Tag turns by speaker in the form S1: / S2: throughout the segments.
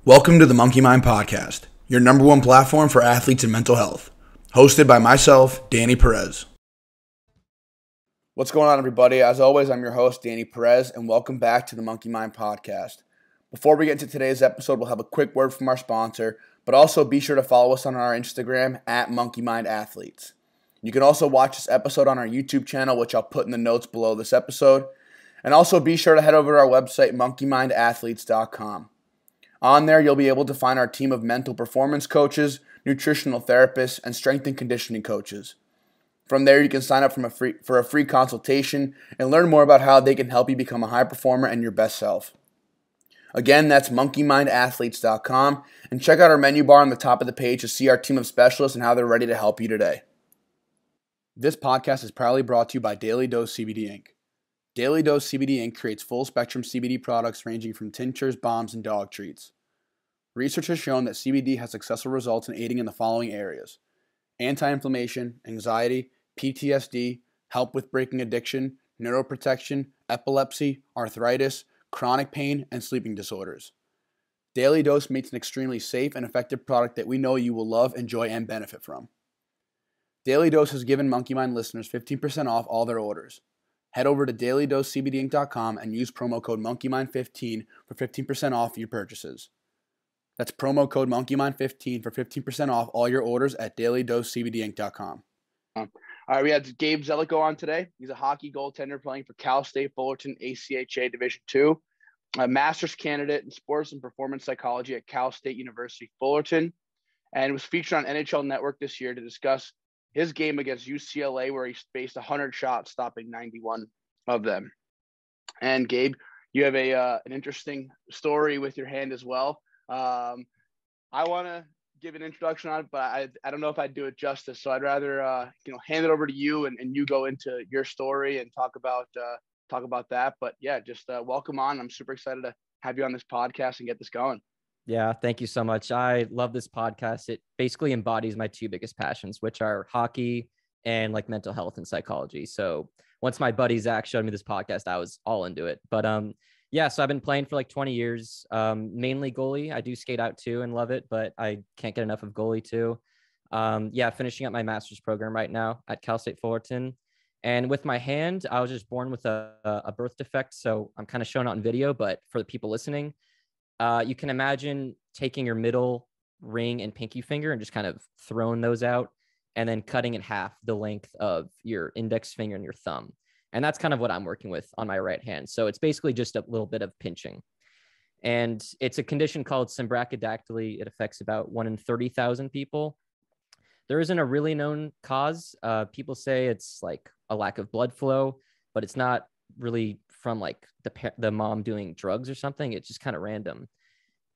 S1: Welcome to the Monkey Mind Podcast, your number one platform for athletes and mental health. Hosted by myself, Danny Perez. What's going on, everybody? As always, I'm your host, Danny Perez, and welcome back to the Monkey Mind Podcast. Before we get into today's episode, we'll have a quick word from our sponsor, but also be sure to follow us on our Instagram at MonkeyMindAthletes. You can also watch this episode on our YouTube channel, which I'll put in the notes below this episode. And also be sure to head over to our website, MonkeyMindAthletes.com. On there, you'll be able to find our team of mental performance coaches, nutritional therapists, and strength and conditioning coaches. From there, you can sign up for a free consultation and learn more about how they can help you become a high performer and your best self. Again, that's MonkeyMindAthletes.com, and check out our menu bar on the top of the page to see our team of specialists and how they're ready to help you today. This podcast is proudly brought to you by Daily Dose CBD Inc. Daily Dose CBD Inc. creates full-spectrum CBD products ranging from tinctures, bombs, and dog treats. Research has shown that CBD has successful results in aiding in the following areas: anti-inflammation, anxiety, PTSD, help with breaking addiction, neuroprotection, epilepsy, arthritis, chronic pain, and sleeping disorders. Daily Dose makes an extremely safe and effective product that we know you will love, enjoy, and benefit from. Daily Dose has given Monkey Mind listeners 15% off all their orders. Head over to dailydosecbdinc.com and use promo code MonkeyMind15 for 15% off your purchases. That's promo code MonkeyMind15 for 15% off all your orders at dailydosecbdinc.com. All right, we had Gabe Zelico on today. He's a hockey goaltender playing for Cal State Fullerton ACHA Division II, a master's candidate in sports and performance psychology at Cal State University Fullerton, and was featured on NHL Network this year to discuss his game against UCLA, where he faced 100 shots, stopping 91 of them. And Gabe, you have an interesting story with your hand as well. I want to give an introduction on it, but I don't know if I'd do it justice. So I'd rather hand it over to you and you go into your story and talk about that. But yeah, just welcome on. I'm super excited to have you on this podcast and get this going.
S2: Yeah, thank you so much. I love this podcast. It basically embodies my two biggest passions, which are hockey and like mental health and psychology. So once my buddy Zach showed me this podcast, I was all into it. But yeah, so I've been playing for like 20 years, mainly goalie. I do skate out too and love it, but I can't get enough of goalie too. Yeah, finishing up my master's program right now at Cal State Fullerton. And with my hand, I was just born with a birth defect. So I'm kind of showing out in video, but for the people listening, you can imagine taking your middle ring and pinky finger and just kind of throwing those out and then cutting in half the length of your index finger and your thumb. And that's kind of what I'm working with on my right hand. So it's basically just a little bit of pinching. And it's a condition called symbrachydactyly. It affects about 1 in 30,000 people. There isn't a really known cause. People say it's like a lack of blood flow, but it's not really from like the mom doing drugs or something. It's just kind of random.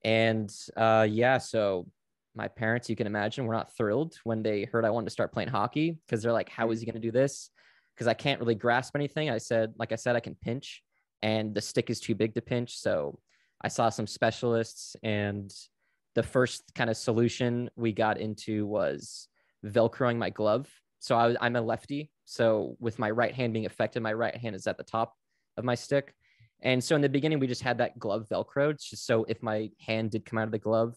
S2: And yeah, so my parents, you can imagine, were not thrilled when they heard I wanted to start playing hockey, because they're like, how is he going to do this? Because I can't really grasp anything. I said, I can pinch, and the stick is too big to pinch. So I saw some specialists, and the first kind of solution we got into was Velcroing my glove. So I'm a lefty. So with my right hand being affected, my right hand is at the top of my stick. And so in the beginning, we just had that glove Velcroed, just so if my hand did come out of the glove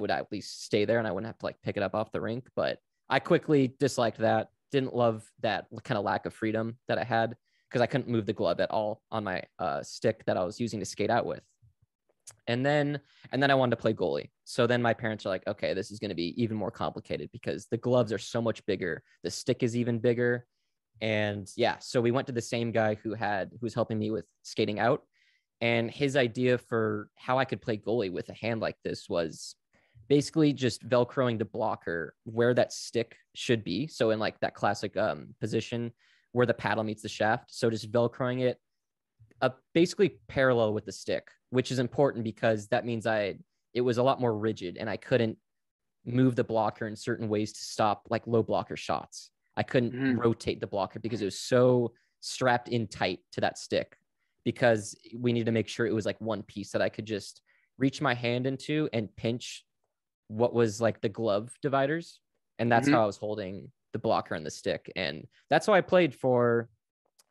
S2: would at least stay there and I wouldn't have to like pick it up off the rink. But I quickly disliked that. Didn't love that kind of lack of freedom that I had, because I couldn't move the glove at all on my stick that I was using to skate out with. And then I wanted to play goalie. So then my parents are like, okay, this is going to be even more complicated because the gloves are so much bigger. The stick is even bigger. And yeah, so we went to the same guy who was helping me with skating out. And his idea for how I could play goalie with a hand like this was basically just Velcroing the blocker where that stick should be. So in like that classic position where the paddle meets the shaft. So just Velcroing it basically parallel with the stick, which is important because that means it was a lot more rigid and I couldn't move the blocker in certain ways to stop like low blocker shots. I couldn't rotate the blocker because it was so strapped in tight to that stick, because we needed to make sure it was like one piece that I could just reach my hand into and pinch what was like the glove dividers. And that's how I was holding the blocker and the stick. And that's how I played for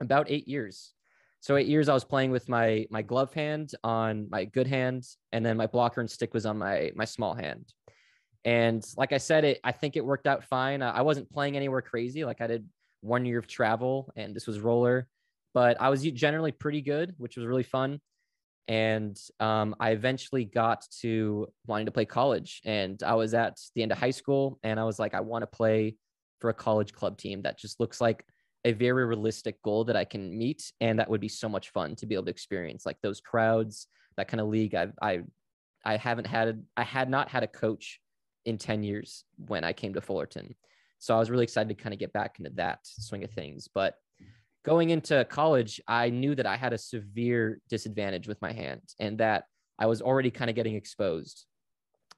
S2: about 8 years. So 8 years I was playing with my glove hand on my good hand, and then my blocker and stick was on my small hand. And like I said, I think it worked out fine. I wasn't playing anywhere crazy. Like I did 1 year of travel, and this was roller, but I was generally pretty good, which was really fun. And I eventually got to wanting to play college, and I was at the end of high school, and I was like, I want to play for a college club team that just looks like a very realistic goal that I can meet, and that would be so much fun to be able to experience, like those crowds, that kind of league. I had not had a coach in 10 years when I came to Fullerton, so I was really excited to kind of get back into that swing of things. But going into college, I knew that I had a severe disadvantage with my hand, and that I was already kind of getting exposed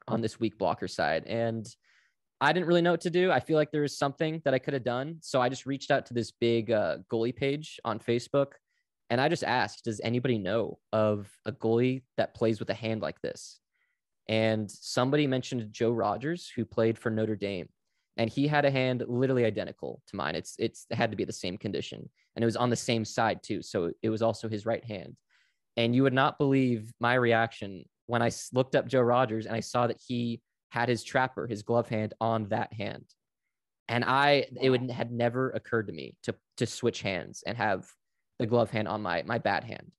S2: on this weak blocker side. And I didn't really know what to do. I feel like there was something that I could have done. So I just reached out to this big goalie page on Facebook, and I just asked, does anybody know of a goalie that plays with a hand like this? And somebody mentioned Joe Rogers, who played for Notre Dame. And he had a hand literally identical to mine. It had to be the same condition, and it was on the same side too. So it was also his right hand. And you would not believe my reaction when I looked up Joe Rogers and I saw that he had his trapper, his glove hand, on that hand. And had never occurred to me to switch hands and have the glove hand on my bad hand.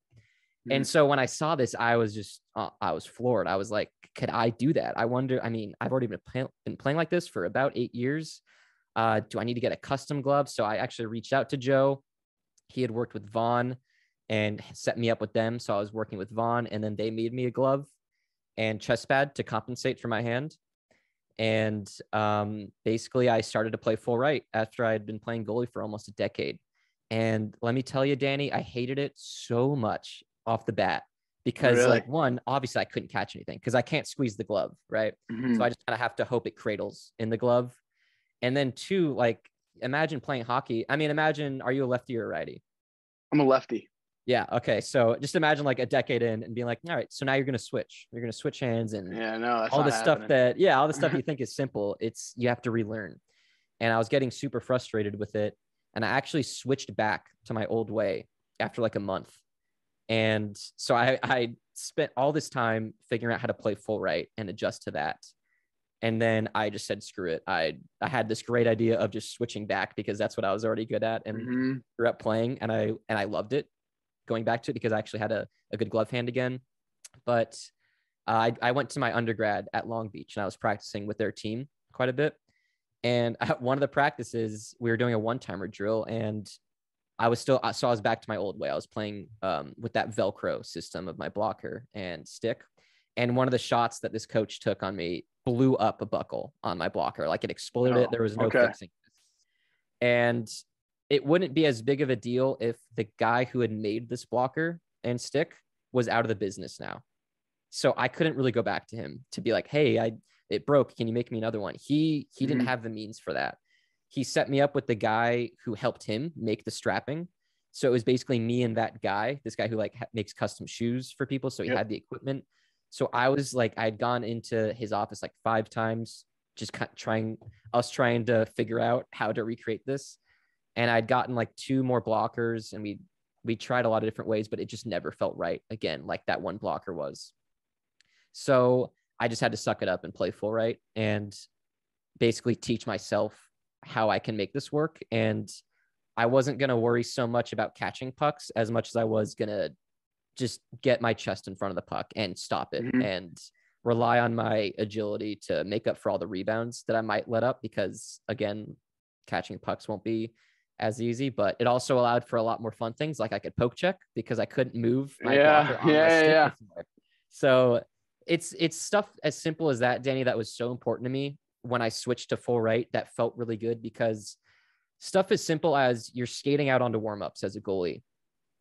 S2: And so when I saw this, I was floored. I was like, could I do that? I wonder, I mean, I've already been playing like this for about 8 years. Do I need to get a custom glove? So I actually reached out to Joe. He had worked with Vaughn and set me up with them. So I was working with Vaughn, and then they made me a glove and chest pad to compensate for my hand. And basically I started to play full right after I had been playing goalie for almost a decade. And let me tell you, Danny, I hated it so much off the bat, because
S3: Really?
S2: like, one, obviously I couldn't catch anything because I can't squeeze the glove, right? So I just kind of have to hope it cradles in the glove. And then two, like, imagine playing hockey. I mean, imagine, are you a lefty or a righty?
S3: I'm a lefty.
S2: Yeah. Okay. So just imagine like a decade in and being like, all right, so now you're going to switch. You're going to switch hands, and
S3: Yeah, no, that's
S2: all
S3: not
S2: the stuff
S3: happening.
S2: all the stuff you think is simple, you have to relearn. And I was getting super frustrated with it. And I actually switched back to my old way after like a month. And so I spent all this time figuring out how to play full right and adjust to that. And then I just said, screw it. I had this great idea of just switching back because that's what I was already good at and grew up playing. And I loved it going back to it because I actually had a good glove hand again. But I went to my undergrad at Long Beach, and I was practicing with their team quite a bit. And at one of the practices, we were doing a one-timer drill, and I was back to my old way. I was playing with that Velcro system of my blocker and stick. And one of the shots that this coach took on me blew up a buckle on my blocker. Like, it exploded it. There was no fixing this. And it wouldn't be as big of a deal if the guy who had made this blocker and stick was out of the business now. So I couldn't really go back to him to be like, hey, it broke. Can you make me another one? He didn't have the means for that. He set me up with the guy who helped him make the strapping. So it was basically me and that guy, this guy who like makes custom shoes for people. So he had the equipment. So I was like, I'd gone into his office like 5 times, just trying to figure out how to recreate this. And I'd gotten like 2 more blockers, and we tried a lot of different ways, but it just never felt right again, like that one blocker was. So I just had to suck it up and play full right and basically teach myself how I can make this work. And I wasn't going to worry so much about catching pucks as much as I was going to just get my chest in front of the puck and stop it and rely on my agility to make up for all the rebounds that I might let up, because again, catching pucks won't be as easy. But it also allowed for a lot more fun things, like I could poke check because I couldn't move my blocker on my stick before. So it's stuff as simple as that, Danny, that was so important to me when I switched to full right. That felt really good, because stuff as simple as you're skating out onto warmups as a goalie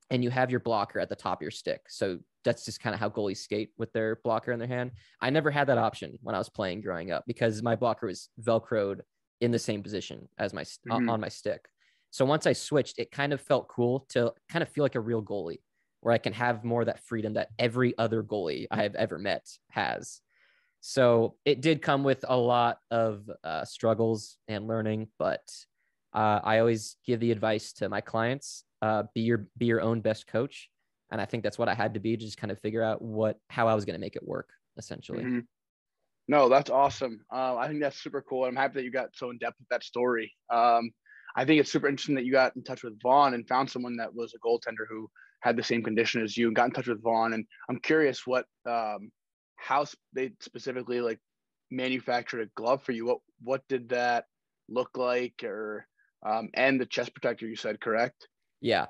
S2: and you have your blocker at the top of your stick. So that's just kind of how goalies skate, with their blocker in their hand. I never had that option when I was playing growing up, because my blocker was Velcroed in the same position as my on my stick. So once I switched, it kind of felt cool to kind of feel like a real goalie, where I can have more of that freedom that every other goalie I have ever met has. So it did come with a lot of struggles and learning, but I always give the advice to my clients be your own best coach. And I think that's what I had to be to just kind of figure out how I was going to make it work, essentially.
S3: Mm-hmm. No, that's awesome. I think that's super cool. I'm happy that you got so in depth with that story. I think it's super interesting that you got in touch with Vaughn and found someone that was a goaltender who had the same condition as you and got in touch with Vaughn. And I'm curious how they specifically like manufactured a glove for you. What did that look like, or and the chest protector you said, correct?
S2: Yeah.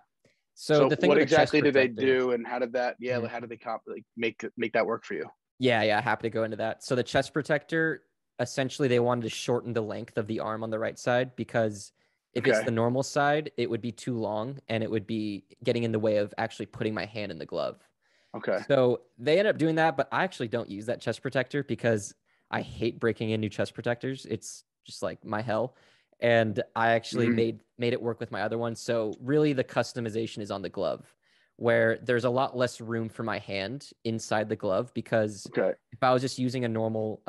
S2: So the thing,
S3: what exactly did they do, and how did that? Yeah, how did they make that work for you?
S2: Yeah, happy to go into that. So the chest protector, essentially, they wanted to shorten the length of the arm on the right side, because if it's the normal side, it would be too long and it would be getting in the way of actually putting my hand in the glove.
S3: Okay.
S2: So they ended up doing that, but I actually don't use that chest protector because I hate breaking in new chest protectors. It's just like my hell. And I actually made it work with my other one. So really the customization is on the glove, where there's a lot less room for my hand inside the glove, because if I was just using a normal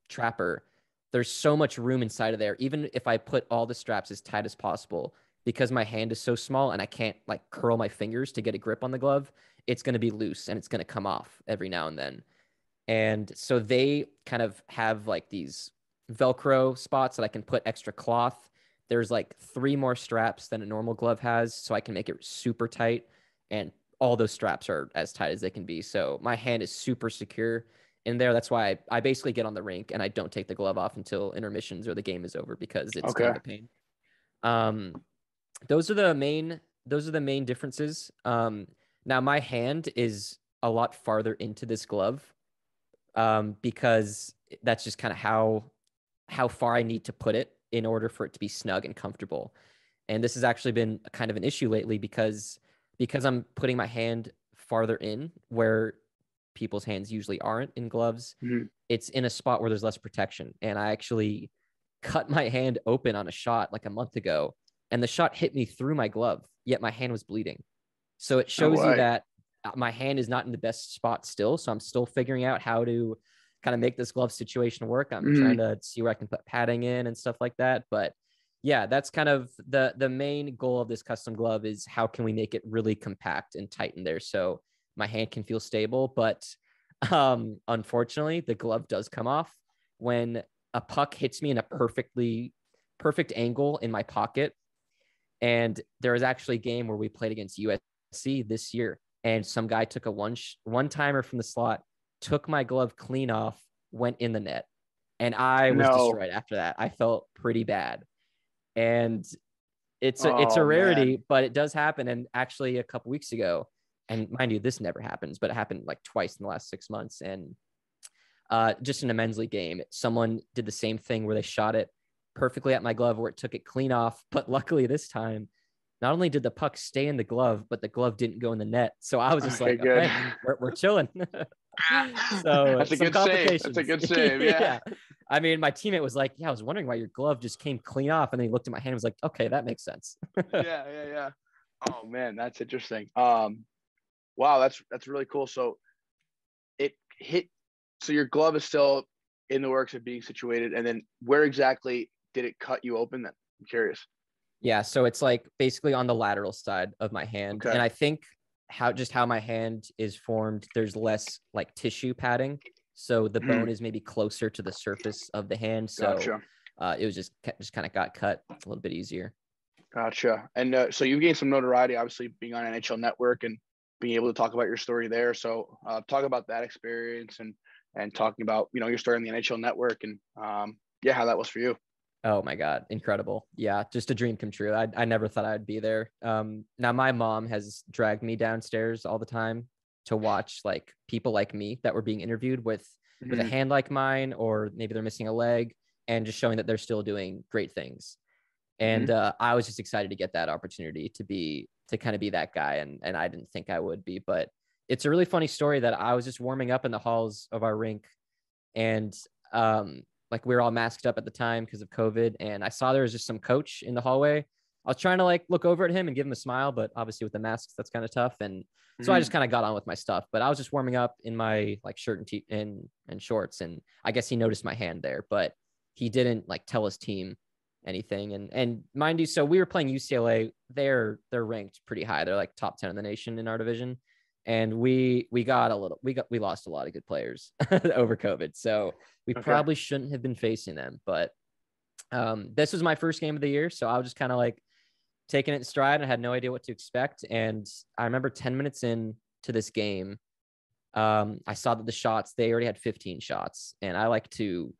S2: trapper, there's so much room inside of there. Even if I put all the straps as tight as possible, because my hand is so small and I can't like curl my fingers to get a grip on the glove, it's going to be loose and it's going to come off every now and then. And so they kind of have like these Velcro spots that I can put extra cloth. There's like 3 more straps than a normal glove has, so I can make it super tight. And all those straps are as tight as they can be. So my hand is super secure in there. That's why I basically get on the rink and I don't take the glove off until intermissions or the game is over, because it's kind of a pain. Those are the main differences. Now my hand is a lot farther into this glove, because that's just kind of how far I need to put it in order for it to be snug and comfortable. And this has actually been kind of an issue lately, because I'm putting my hand farther in where people's hands usually aren't in gloves. It's in a spot where there's less protection. And I actually cut my hand open on a shot like a month ago, and the shot hit me through my glove, yet my hand was bleeding. So it shows you that my hand is not in the best spot still. So I'm still figuring out how to kind of make this glove situation work. I'm trying to see where I can put padding in and stuff like that. But yeah, that's kind of the main goal of this custom glove, is how can we make it really compact and tight in there so my hand can feel stable. But unfortunately, the glove does come off when a puck hits me in a perfect angle in my pocket. And there was actually a game where we played against USC this year, and some guy took a one-timer from the slot, took my glove clean off, went in the net, and I was destroyed after that. I felt pretty bad. And it's a rarity, but it does happen. And actually a couple weeks ago, and mind you, this never happens, but it happened like twice in the last 6 months. And just in a men's league game, someone did the same thing where they shot it perfectly at my glove, where it took it clean off. But luckily this time, not only did the puck stay in the glove, but the glove didn't go in the net. So I was just okay, we're chilling. So
S3: that's a good save. That's a good save. Yeah.
S2: I mean, my teammate was like, I was wondering why your glove just came clean off. And then he looked at my hand and was like, okay, that makes sense.
S3: Yeah. Oh man, that's interesting. Wow, that's really cool. So it hit, so your glove is still in the works of being situated. And then where exactly did it cut you open then? I'm curious.
S2: Yeah. So it's like basically on the lateral side of my hand. And I think how my hand is formed, there's less like tissue padding. So the bone is maybe closer to the surface of the hand. So it was just kind of got cut a little bit easier.
S3: Gotcha. And so you've gained some notoriety, obviously being on NHL Network and being able to talk about your story there. So talk about that experience and talking about, your story on the NHL Network and how that was for you.
S2: Oh my God. Incredible. Yeah. Just a dream come true. I never thought I'd be there. Now my mom has dragged me downstairs all the time to watch like people like me that were being interviewed with a hand like mine, or maybe they're missing a leg, and just showing that they're still doing great things. And I was just excited to get that opportunity to kind of be that guy. And I didn't think I would be, but it's a really funny story that I was just warming up in the halls of our rink, and like we were all masked up at the time because of COVID. And I saw there was just some coach in the hallway. I was trying to like look over at him and give him a smile, but obviously with the masks, that's kind of tough. And so I just kind of got on with my stuff, but I was just warming up in my like shirt and shorts. And I guess he noticed my hand there, but he didn't like tell his team anything. And mind you, so we were playing UCLA. They're ranked pretty high. They're like top 10 in the nation in our division. And we lost a lot of good players over COVID. So we probably shouldn't have been facing them. But this was my first game of the year. So I was just kind of like taking it in stride and had no idea what to expect. And I remember 10 minutes in to this game, I saw that the shots, they already had 15 shots. And I like to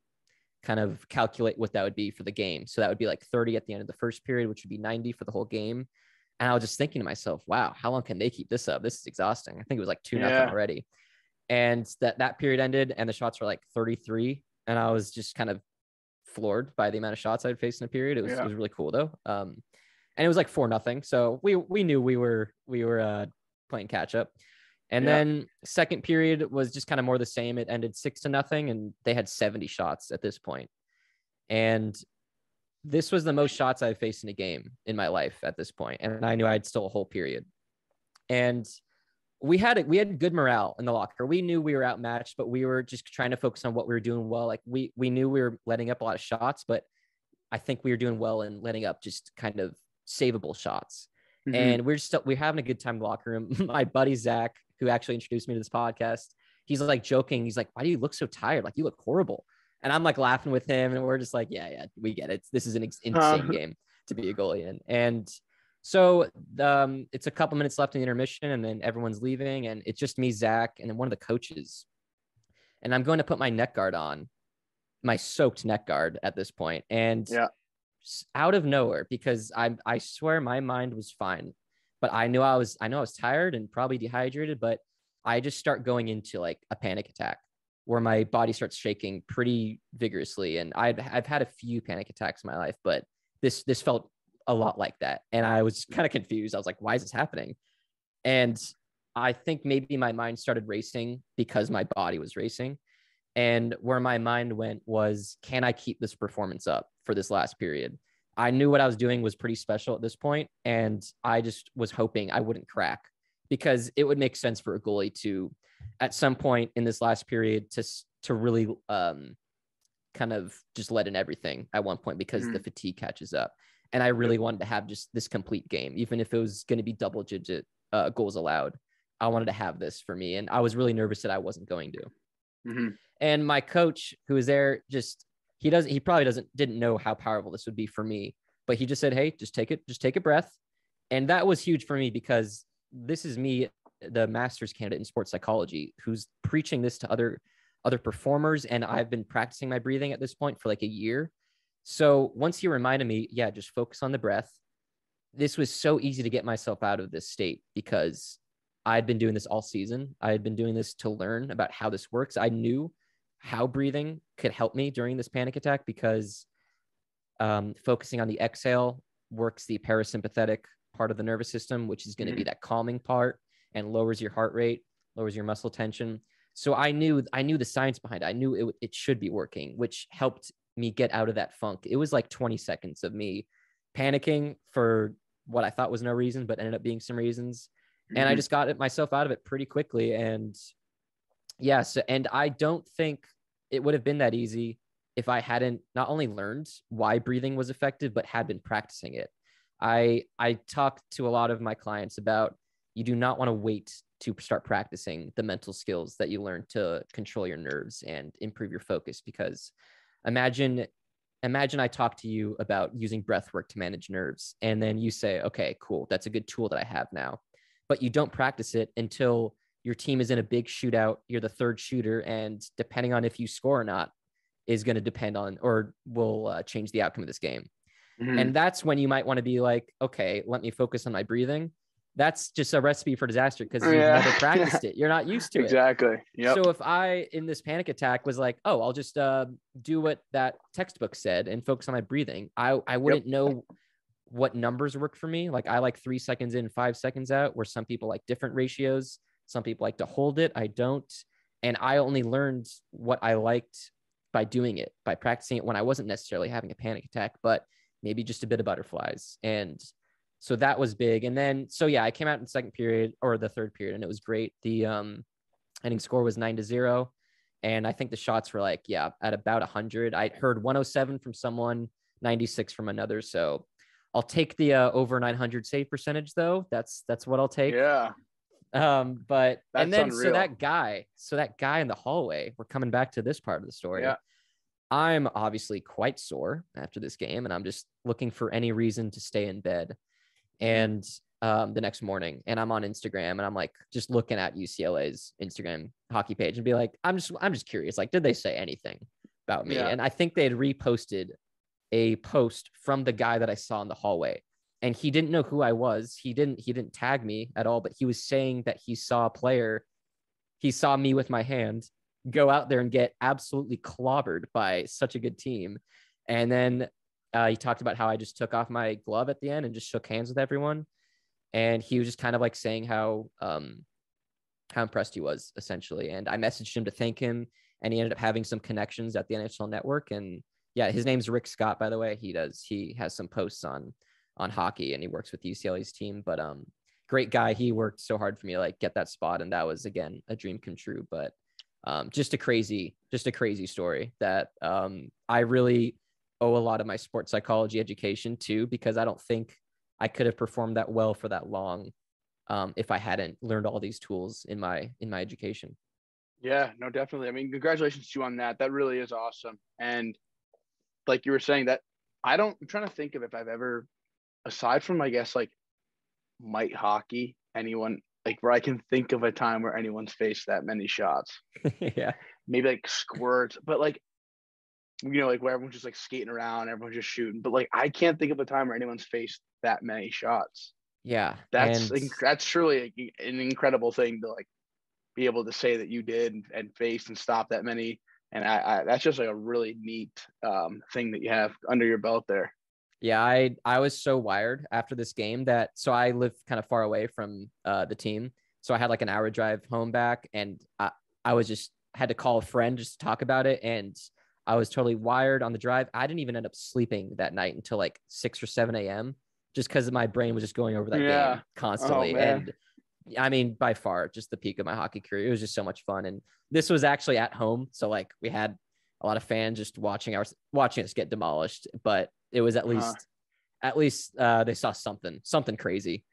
S2: kind of calculate what that would be for the game. So that would be like 30 at the end of the first period, which would be 90 for the whole game. And I was just thinking to myself, wow, how long can they keep this up? This is exhausting. I think it was like 2-0 already. And that period ended and the shots were like 33. And I was just kind of floored by the amount of shots I'd faced in a period. It was really cool though. And it was like 4-0. So we knew we were playing catch up. And then second period was just kind of more the same. It ended 6-0 and they had 70 shots at this point. And this was the most shots I've faced in a game in my life at this point. And I knew I'd still a whole period. And we had good morale in the locker. We knew we were outmatched, but we were just trying to focus on what we were doing well. Like we knew we were letting up a lot of shots, but I think we were doing well in letting up just kind of savable shots. Mm-hmm. And we're having a good time in the locker room. My buddy, Zach, who actually introduced me to this podcast, he's like joking. He's like, why do you look so tired? Like you look horrible. And I'm like laughing with him and we're just like, yeah, we get it. This is an insane game to be a goalie in. And so it's a couple minutes left in the intermission and then everyone's leaving and it's just me, Zach, and then one of the coaches. And I'm going to put my neck guard on, my soaked neck guard at this point. And out of nowhere, because I swear my mind was fine, but I know I was tired and probably dehydrated, but I just start going into like a panic attack where my body starts shaking pretty vigorously. And I've had a few panic attacks in my life, but this felt a lot like that. And I was kind of confused. I was like, why is this happening? And I think maybe my mind started racing because my body was racing. And where my mind went was, can I keep this performance up for this last period? I knew what I was doing was pretty special at this point, and I just was hoping I wouldn't crack, because it would make sense for a goalie to, at some point in this last period, to really kind of just let in everything at one point, because the fatigue catches up. And I really wanted to have just this complete game, even if it was going to be double-digit goals allowed. I wanted to have this for me, and I was really nervous that I wasn't going to. Mm-hmm. And my coach, who was there, he probably didn't know how powerful this would be for me, but he just said, hey, just take a breath. And that was huge for me, because this is me, the master's candidate in sports psychology, who's preaching this to other performers. And I've been practicing my breathing at this point for like a year. So once he reminded me, just focus on the breath. This was so easy to get myself out of this state, because I'd been doing this all season. I had been doing this to learn about how this works. I knew how breathing could help me during this panic attack, because focusing on the exhale works the parasympathetic part of the nervous system, which is going to be that calming part, and lowers your heart rate, lowers your muscle tension. So I knew the science behind it. I knew it should be working, which helped me get out of that funk. It was like 20 seconds of me panicking for what I thought was no reason, but ended up being some reasons. And I just got myself out of it pretty quickly. And and I don't think it would have been that easy if I hadn't not only learned why breathing was effective, but had been practicing it. I talked to a lot of my clients about, you do not want to wait to start practicing the mental skills that you learn to control your nerves and improve your focus. Because imagine I talk to you about using breath work to manage nerves, and then you say, okay, cool, that's a good tool that I have now. But you don't practice it until your team is in a big shootout. You're the third shooter, and depending on if you score or not is going to depend on, or will change the outcome of this game. Mm-hmm. And that's when you might want to be like, okay, let me focus on my breathing. That's just a recipe for disaster, because you've never practiced it. You're not used to it.
S3: Exactly. Yep.
S2: So if I, in this panic attack, was like, oh, I'll just do what that textbook said and focus on my breathing, I wouldn't know what numbers work for me. Like I like 3 seconds in, 5 seconds out, where some people like different ratios. Some people like to hold it. I don't. And I only learned what I liked by doing it, by practicing it when I wasn't necessarily having a panic attack, but maybe just a bit of butterflies. And so that was big. And then, I came out in the second period, or the third period, and it was great. The ending score was 9-0. And I think the shots were like, at about 100. I heard 107 from someone 96 from another. So I'll take the over 900 save percentage though. That's what I'll take.
S3: Yeah.
S2: But
S3: That's
S2: and then
S3: unreal.
S2: so that guy in the hallway, we're coming back to this part of the story.
S3: Yeah.
S2: I'm obviously quite sore after this game, and I'm just looking for any reason to stay in bed. And the next morning, and I'm on Instagram, and I'm like just looking at UCLA's Instagram hockey page and be like, I'm just curious, like, did they say anything about me?
S3: Yeah.
S2: And I think they had reposted a post from the guy that I saw in the hallway, and he didn't know who I was. He didn't tag me at all, but he was saying that he saw a player. He saw me with my hand go out there and get absolutely clobbered by such a good team. And then he talked about how I just took off my glove at the end and just shook hands with everyone. And he was just kind of like saying how impressed he was, essentially. And I messaged him to thank him, and he ended up having some connections at the NHL Network. And yeah, his name's Rick Scott, by the way. He has some posts on hockey, and he works with UCLA's team. But great guy. He worked so hard for me to like get that spot, and that was again a dream come true. But just a crazy story that I really owe a lot of my sports psychology education to, because I don't think I could have performed that well for that long if I hadn't learned all these tools in my education.
S3: Yeah, no, definitely. I mean, congratulations to you on that. That really is awesome. And like you were saying, that I'm trying to think of if I've ever, aside from, I guess, like might hockey, anyone, like where I can think of a time where anyone's faced that many shots.
S2: Yeah.
S3: Maybe like squirts, but like, like where everyone's just like skating around, everyone's just shooting. But like, I can't think of a time where anyone's faced that many shots.
S2: Yeah.
S3: That's truly an incredible thing to like be able to say that you did and faced and stopped that many. And I that's just like a really neat thing that you have under your belt there.
S2: Yeah, I was so wired after this game so I live kind of far away from the team. So I had like an hour drive home back, and I was just had to call a friend just to talk about it. And I was totally wired on the drive. I didn't even end up sleeping that night until like 6 or 7 a.m. just because my brain was just going over that game constantly. And I mean, by far, just the peak of my hockey career. It was just so much fun. And this was actually at home. So like we had a lot of fans just watching us get demolished, but it was at least they saw something crazy.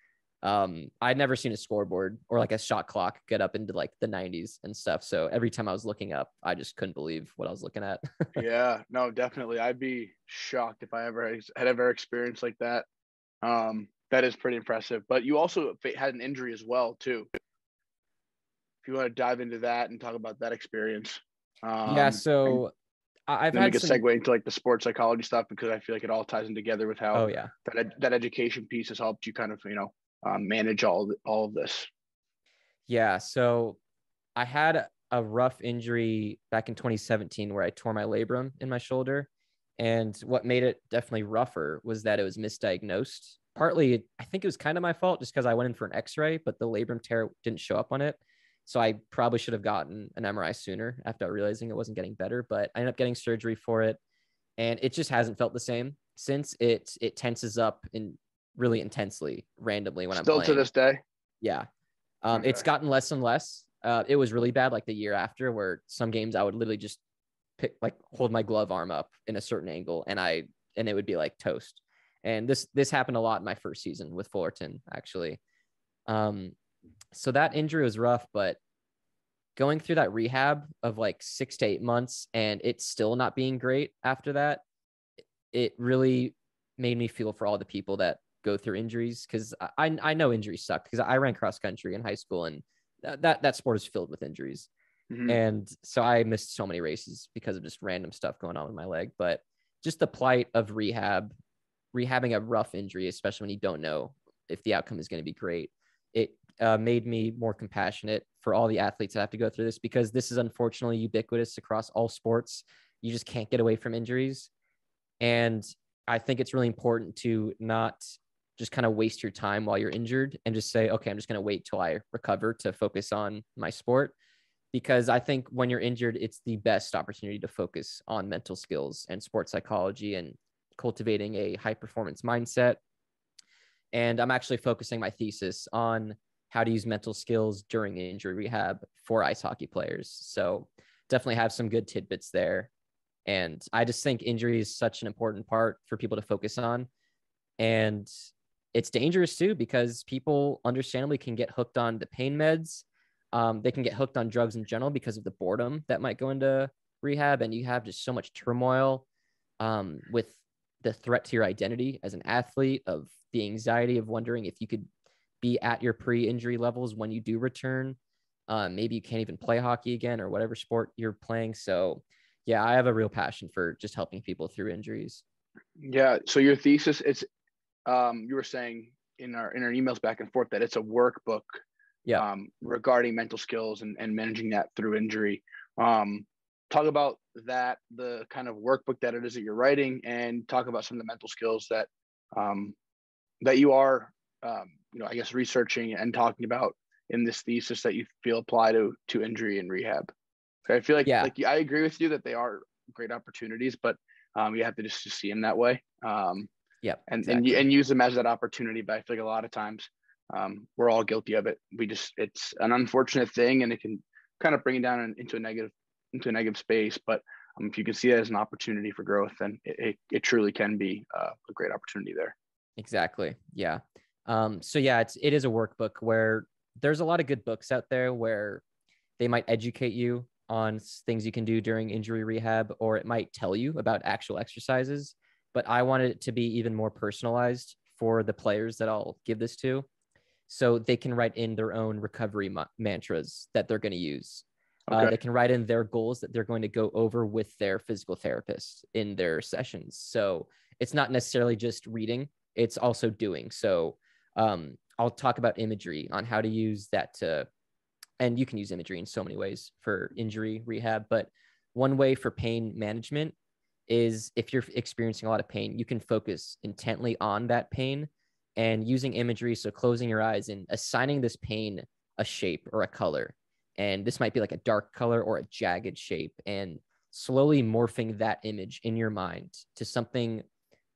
S2: I'd never seen a scoreboard or like a shot clock get up into like the 90s and stuff. So every time I was looking up, I just couldn't believe what I was looking at.
S3: Yeah, no, definitely. I'd be shocked if I had ever experienced like that. That is pretty impressive. But you also had an injury as well, too. If you want to dive into that and talk about that experience.
S2: Yeah, so I've
S3: had
S2: some
S3: segue into like the sports psychology stuff, because I feel like it all ties in together with how that education piece has helped you kind of, manage all of this.
S2: Yeah, so I had a rough injury back in 2017 where I tore my labrum in my shoulder. And what made it definitely rougher was that it was misdiagnosed. Partly, I think it was kind of my fault just because I went in for an x-ray, but the labrum tear didn't show up on it. So I probably should have gotten an MRI sooner after realizing it wasn't getting better, but I ended up getting surgery for it. And it just hasn't felt the same since. It tenses up really intensely randomly when I'm playing.
S3: Still to this day?
S2: Yeah.
S3: Okay.
S2: It's gotten less and less. It was really bad like the year after, where some games I would literally just hold my glove arm up in a certain angle and it would be like toast. And this happened a lot in my first season with Fullerton, actually. So that injury was rough, but going through that rehab of like 6 to 8 months and it's still not being great after that, it really made me feel for all the people that go through injuries. Cause I know injuries suck, because I ran cross country in high school, and that sport is filled with injuries. Mm-hmm. And so I missed so many races because of just random stuff going on with my leg. But just the plight of rehabbing a rough injury, especially when you don't know if the outcome is going to be great, it made me more compassionate for all the athletes that have to go through this, because this is unfortunately ubiquitous across all sports. You just can't get away from injuries. And I think it's really important to not just kind of waste your time while you're injured and just say, okay, I'm just going to wait till I recover to focus on my sport. Because I think when you're injured, it's the best opportunity to focus on mental skills and sports psychology and cultivating a high performance mindset. And I'm actually focusing my thesis on how to use mental skills during injury rehab for ice hockey players. So definitely have some good tidbits there. And I just think injury is such an important part for people to focus on. And it's dangerous too, because people understandably can get hooked on the pain meds. They can get hooked on drugs in general because of the boredom that might go into rehab. And you have just so much turmoil with the threat to your identity as an athlete, of the anxiety of wondering if you could be at your pre-injury levels when you do return. Maybe you can't even play hockey again or whatever sport you're playing. So yeah, I have a real passion for just helping people through injuries.
S3: Yeah. So your thesis, it's you were saying in our emails back and forth that it's a workbook regarding mental skills and managing that through injury. Talk about that, the kind of workbook that it is that you're writing, and talk about some of the mental skills that that you are, I guess, researching and talking about in this thesis that you feel apply to injury and rehab. So I feel like I agree with you that they are great opportunities, but you have to just see them that way. And use them as that opportunity. But I feel like a lot of times we're all guilty of it. It's an unfortunate thing, and it can kind of bring it down into a negative space. But if you can see it as an opportunity for growth, then it truly can be a great opportunity there.
S2: Exactly. Yeah. So yeah, it is a workbook where there's a lot of good books out there where they might educate you on things you can do during injury rehab, or it might tell you about actual exercises. But I wanted it to be even more personalized for the players that I'll give this to, so they can write in their own recovery mantras that they're going to use. Okay. They can write in their goals that they're going to go over with their physical therapist in their sessions. So it's not necessarily just reading, it's also doing. So I'll talk about imagery on how to use that and you can use imagery in so many ways for injury rehab, but one way for pain management is if you're experiencing a lot of pain, you can focus intently on that pain and using imagery. So closing your eyes and assigning this pain a shape or a color. And this might be like a dark color or a jagged shape, and slowly morphing that image in your mind to something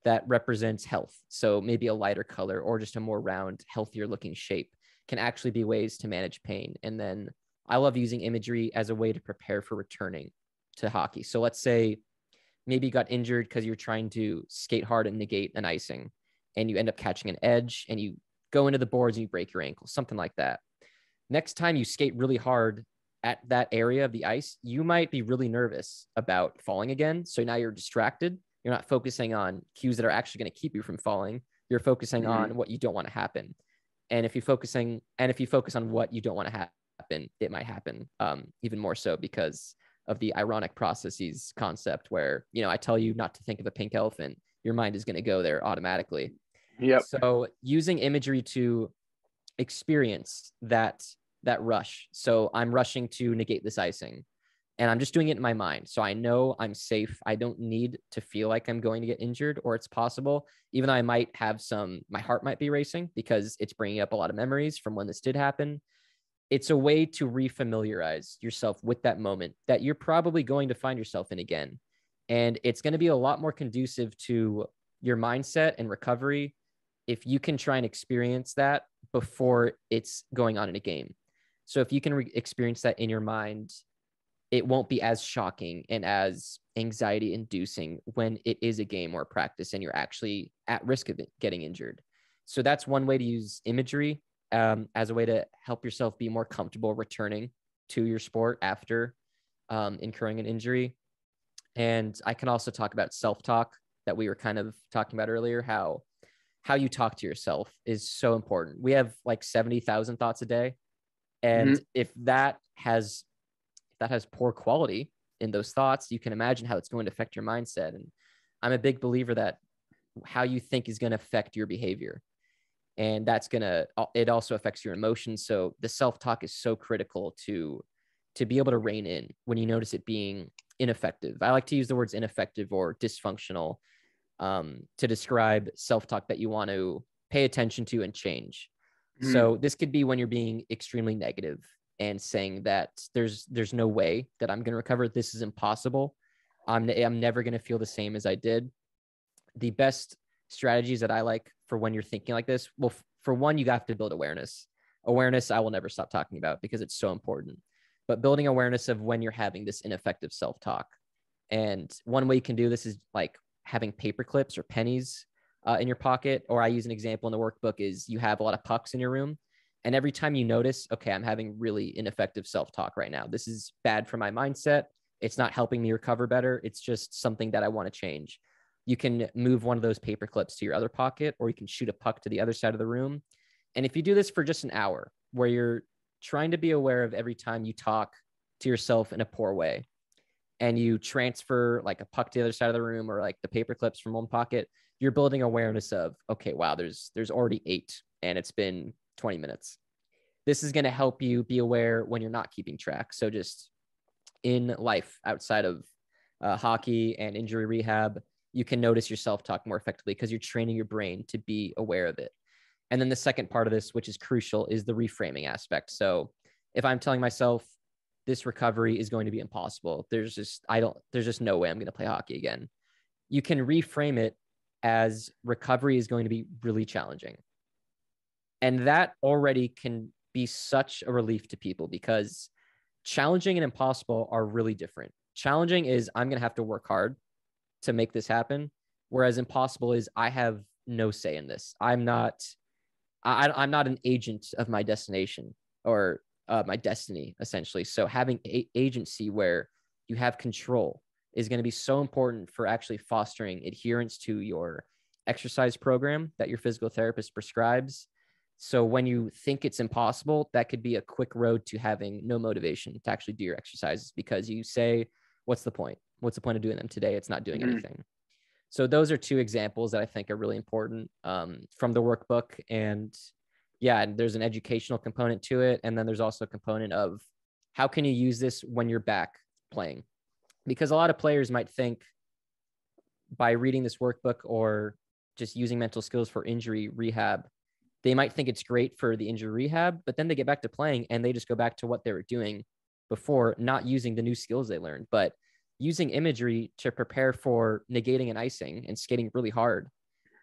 S2: that represents health. So maybe a lighter color or just a more round, healthier looking shape can actually be ways to manage pain. And then I love using imagery as a way to prepare for returning to hockey. So let's say maybe you got injured because you're trying to skate hard and negate an icing, and you end up catching an edge and you go into the boards and you break your ankle, something like that. Next time you skate really hard at that area of the ice, you might be really nervous about falling again. So now you're distracted. You're not focusing on cues that are actually going to keep you from falling. You're focusing on what you don't want to happen. And if you focus on what you don't want to happen, it might happen even more so because of the ironic processes concept where, I tell you not to think of a pink elephant, your mind is going to go there automatically.
S3: Yep.
S2: So using imagery to experience that rush. So I'm rushing to negate this icing, and I'm just doing it in my mind. So I know I'm safe. I don't need to feel like I'm going to get injured, or it's possible, even though I might have my heart might be racing because it's bringing up a lot of memories from when this did happen. It's a way to refamiliarize yourself with that moment that you're probably going to find yourself in again. And it's going to be a lot more conducive to your mindset and recovery if you can try and experience that before it's going on in a game. So if you can experience that in your mind, it won't be as shocking and as anxiety inducing when it is a game or a practice and you're actually at risk of getting injured. So that's one way to use imagery as a way to help yourself be more comfortable returning to your sport after incurring an injury. And I can also talk about self-talk that we were kind of talking about earlier, how you talk to yourself is so important. We have like 70,000 thoughts a day. And if that has poor quality in those thoughts, you can imagine how it's going to affect your mindset. And I'm a big believer that how you think is going to affect your behavior. And it also affects your emotions. So the self-talk is so critical to be able to rein in when you notice it being ineffective. I like to use the words ineffective or dysfunctional to describe self-talk that you want to pay attention to and change. So this could be when you're being extremely negative and saying that there's no way that I'm going to recover. This is impossible. I'm never going to feel the same as I did. The best strategies that I like for when you're thinking like this, well, for one, you have to build awareness. Awareness, I will never stop talking about because it's so important. But building awareness of when you're having this ineffective self-talk. And one way you can do this is like having paper clips or pennies in your pocket. Or I use an example in the workbook is you have a lot of pucks in your room. And every time you notice, okay, I'm having really ineffective self-talk right now. This is bad for my mindset. It's not helping me recover better. It's just something that I want to change. You can move one of those paper clips to your other pocket, or you can shoot a puck to the other side of the room. And if you do this for just an hour, where you're trying to be aware of every time you talk to yourself in a poor way, and you transfer like a puck to the other side of the room or like the paper clips from one pocket, you're building awareness of, okay, wow, there's already 8 and it's been 20 minutes. This is going to help you be aware when you're not keeping track. So just in life outside of hockey and injury rehab, you can notice your self-talk more effectively because you're training your brain to be aware of it. And then the second part of this, which is crucial, is the reframing aspect. So if I'm telling myself this recovery is going to be impossible, there's just no way I'm going to play hockey again. You can reframe it as recovery is going to be really challenging. And that already can be such a relief to people because challenging and impossible are really different. Challenging is I'm going to have to work hard to make this happen. Whereas impossible is I have no say in this. I'm not an agent of my destination or my destiny, essentially. So having agency where you have control is going to be so important for actually fostering adherence to your exercise program that your physical therapist prescribes. So when you think it's impossible, that could be a quick road to having no motivation to actually do your exercises because you say, what's the point? What's the point of doing them today? It's not doing anything. So those are 2 examples that I think are really important from the workbook. And yeah, there's an educational component to it. And then there's also a component of how can you use this when you're back playing? Because a lot of players might think by reading this workbook or just using mental skills for injury rehab, they might think it's great for the injury rehab, but then they get back to playing and they just go back to what they were doing before, not using the new skills they learned, but using imagery to prepare for negating and icing and skating really hard.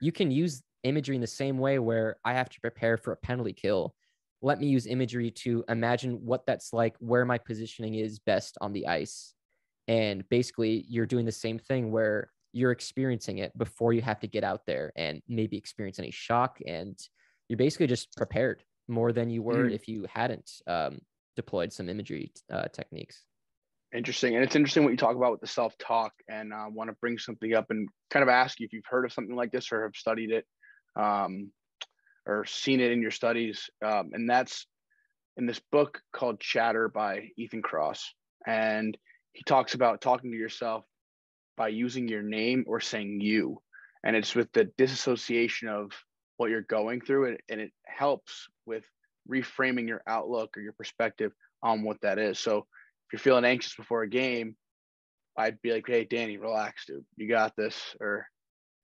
S2: You can use imagery in the same way where I have to prepare for a penalty kill. Let me use imagery to imagine what that's like, where my positioning is best on the ice. And basically you're doing the same thing where you're experiencing it before you have to get out there and maybe experience any shock. And you're basically just prepared more than you were if you hadn't deployed some imagery techniques.
S3: Interesting. And it's interesting what you talk about with the self-talk, and I want to bring something up and kind of ask you if you've heard of something like this or have studied it or seen it in your studies. And that's in this book called Chatter by Ethan Kross. And he talks about talking to yourself by using your name or saying you. And it's with the disassociation of what you're going through. And it helps with reframing your outlook or your perspective on what that is. So if you're feeling anxious before a game, I'd be like, hey, Danny, relax, dude. You got this. Or,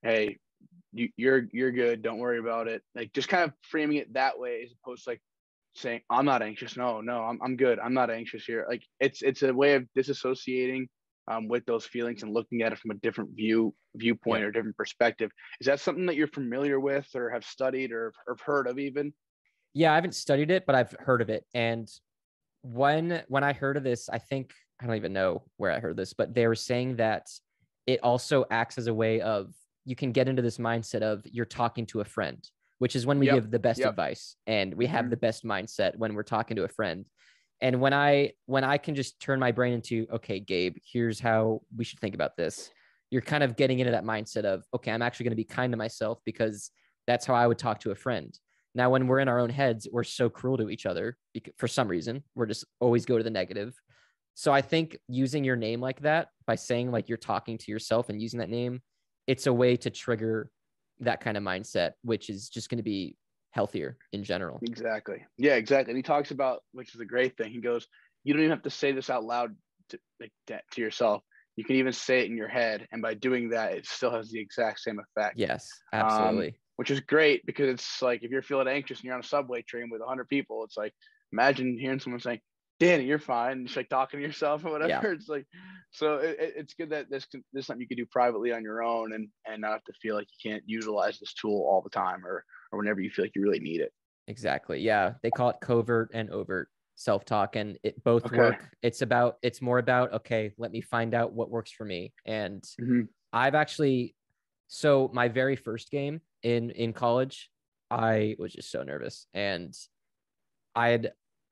S3: hey, you're good. Don't worry about it. Like just kind of framing it that way as opposed to like saying, I'm not anxious. No, I'm good. I'm not anxious here. Like it's a way of disassociating with those feelings and looking at it from a different viewpoint or different perspective. Is that something that you're familiar with or have studied or heard of even?
S2: Yeah, I haven't studied it, but I've heard of it. And when I heard of this, I don't even know where I heard this, but they were saying that it also acts as a way of, you can get into this mindset of you're talking to a friend, which is when we give the best advice, and we have the best mindset when we're talking to a friend. And when I can just turn my brain into, okay, Gabe, here's how we should think about this. You're kind of getting into that mindset of, okay, I'm actually going to be kind to myself because that's how I would talk to a friend. Now, when we're in our own heads, we're so cruel to each other for some reason. We're just always go to the negative. So I think using your name like that, by saying like you're talking to yourself and using that name, it's a way to trigger that kind of mindset, which is just going to be healthier in general.
S3: Exactly. Yeah, exactly. And he talks about, which is a great thing. He goes, you don't even have to say this out loud to yourself. You can even say it in your head. And by doing that, it still has the exact same effect.
S2: Yes, absolutely.
S3: Which is great because it's like, if you're feeling anxious and you're on a subway train with 100 people, it's like, imagine hearing someone saying, Danny, you're fine. Just like talking to yourself or whatever. Yeah. It's like, so it's good that this is something you can do privately on your own and not have to feel like you can't utilize this tool all the time or whenever you feel like you really need it.
S2: Exactly. Yeah. They call it covert and overt. self-talk, and it both
S3: Okay.
S2: work. It's more about, okay, let me find out what works for me. And I've actually, so my very first game in college, I was just so nervous. And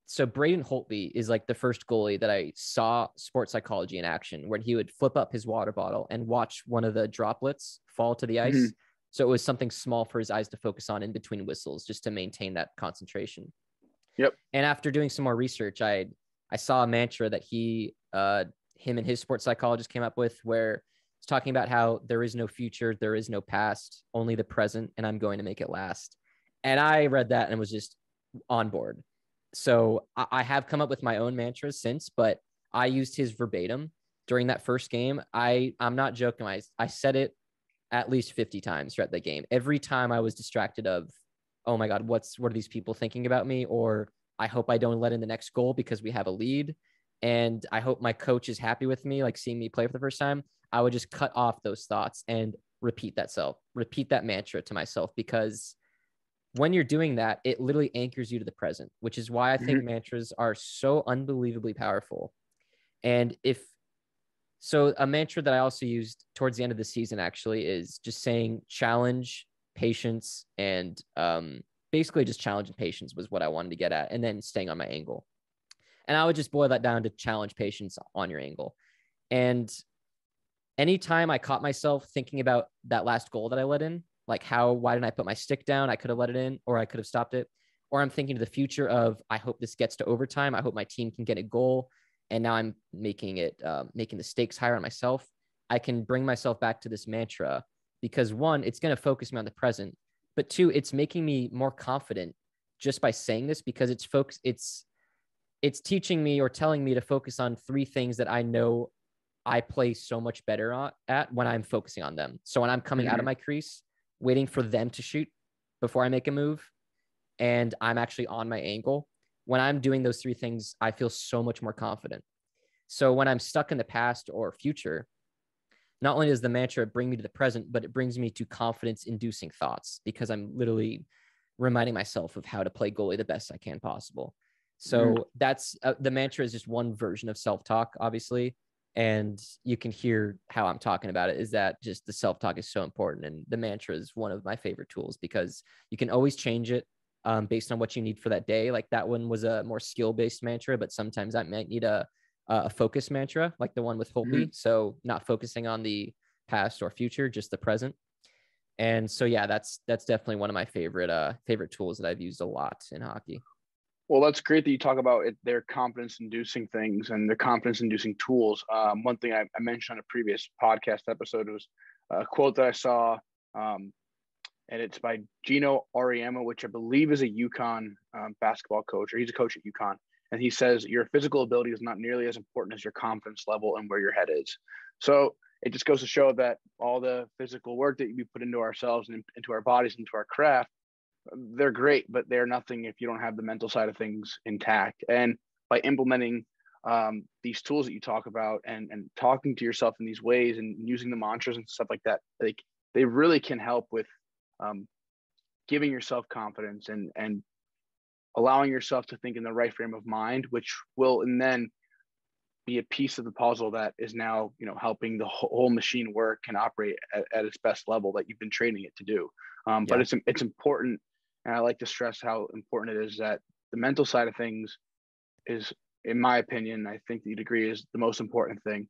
S2: so Braden Holtby is like the first goalie that I saw sports psychology in action, where he would flip up his water bottle and watch one of the droplets fall to the ice. So it was something small for his eyes to focus on in between whistles, just to maintain that concentration.
S3: Yep.
S2: And after doing some more research, I saw a mantra that him and his sports psychologist came up with, where it's talking about how there is no future, there is no past, only the present, and I'm going to make it last. And I read that and was just on board. So I have come up with my own mantras since, but I used his verbatim during that first game. I'm not joking. I said it at least 50 times throughout the game. Every time I was distracted of, oh my God, what are these people thinking about me? Or I hope I don't let in the next goal because we have a lead. And I hope my coach is happy with me, like seeing me play for the first time. I would just cut off those thoughts and repeat that mantra to myself, because when you're doing that, it literally anchors you to the present, which is why I think mantras are so unbelievably powerful. And so a mantra that I also used towards the end of the season actually is just saying challenge, patience, and basically just challenge and patience was what I wanted to get at, and then staying on my angle. And I would just boil that down to challenge, patience on your angle. And anytime I caught myself thinking about that last goal that I let in, like why didn't I put my stick down? I could have let it in, or I could have stopped it. Or I'm thinking to the future of, I hope this gets to overtime. I hope my team can get a goal. And now I'm making the stakes higher on myself. I can bring myself back to this mantra, because one, it's going to focus me on the present, but two, it's making me more confident just by saying this, because it's teaching me or telling me to focus on three things that I know I play so much better at when I'm focusing on them. So when I'm coming out of my crease, waiting for them to shoot before I make a move, and I'm actually on my angle, when I'm doing those three things, I feel so much more confident. So when I'm stuck in the past or future, not only does the mantra bring me to the present, but it brings me to confidence-inducing thoughts, because I'm literally reminding myself of how to play goalie the best I can possible. So that's the mantra is just one version of self-talk, obviously. And you can hear how I'm talking about it, is that just the self-talk is so important. And the mantra is one of my favorite tools, because you can always change it based on what you need for that day. Like that one was a more skill-based mantra, but sometimes I might need a focus mantra, like the one with Holtby. So not focusing on the past or future, just the present. And so, yeah, that's definitely one of my favorite tools that I've used a lot in hockey.
S3: Well, that's great that you talk about their confidence-inducing things and their confidence-inducing tools. One thing I mentioned on a previous podcast episode was a quote that I saw, and it's by Gino Auriemma, which I believe is a UConn basketball coach, or he's a coach at UConn. And he says, your physical ability is not nearly as important as your confidence level and where your head is. So it just goes to show that all the physical work that we put into ourselves and into our bodies, into our craft, they're great, but they're nothing if you don't have the mental side of things intact. And by implementing these tools that you talk about and talking to yourself in these ways and using the mantras and stuff like that, like they really can help with giving yourself confidence and allowing yourself to think in the right frame of mind, which will and then be a piece of the puzzle that is now, helping the whole machine work and operate at its best level that you've been training it to do. But it's important. And I like to stress how important it is that the mental side of things is, in my opinion, I think that you'd agree, is the most important thing,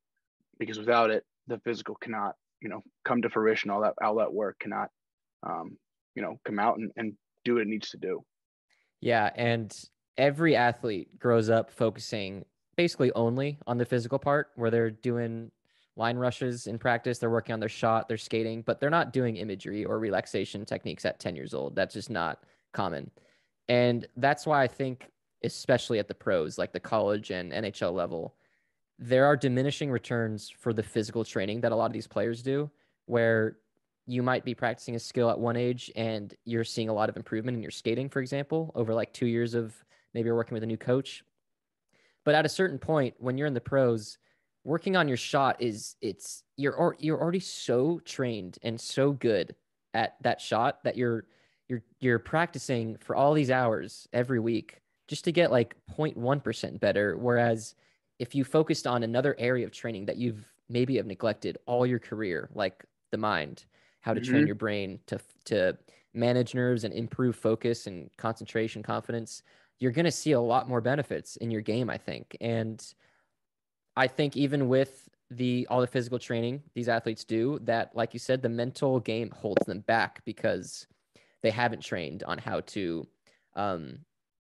S3: because without it, the physical cannot, come to fruition. All that work cannot, come out and do what it needs to do.
S2: Yeah. And every athlete grows up focusing basically only on the physical part, where they're doing line rushes in practice. They're working on their shot, they're skating, but they're not doing imagery or relaxation techniques at 10 years old. That's just not common. And that's why I think, especially at the pros, like the college and NHL level, there are diminishing returns for the physical training that a lot of these players do, where you might be practicing a skill at one age and you're seeing a lot of improvement in your skating, for example, over like 2 years of maybe you're working with a new coach. But at a certain point, when you're in the pros, working on your shot you're already so trained and so good at that shot that you're practicing for all these hours every week just to get like 0.1% better. Whereas if you focused on another area of training that you've maybe have neglected all your career, like the mind, how to train your brain to manage nerves and improve focus and concentration, confidence, you're going to see a lot more benefits in your game, I think. And I think even with all the physical training these athletes do, that, like you said, the mental game holds them back because they haven't trained on how to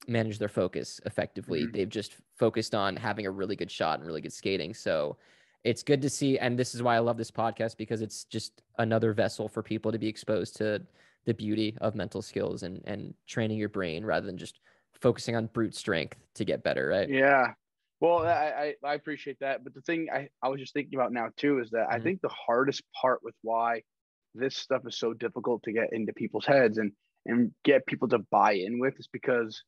S2: manage their focus effectively. They've just focused on having a really good shot and really good skating. So it's good to see. And this is why I love this podcast, because it's just another vessel for people to be exposed to the beauty of mental skills and training your brain rather than just focusing on brute strength to get better. Right.
S3: Yeah. Well, I appreciate that. But the thing I was just thinking about now too, is that I think the hardest part with why this stuff is so difficult to get into people's heads and get people to buy in with is because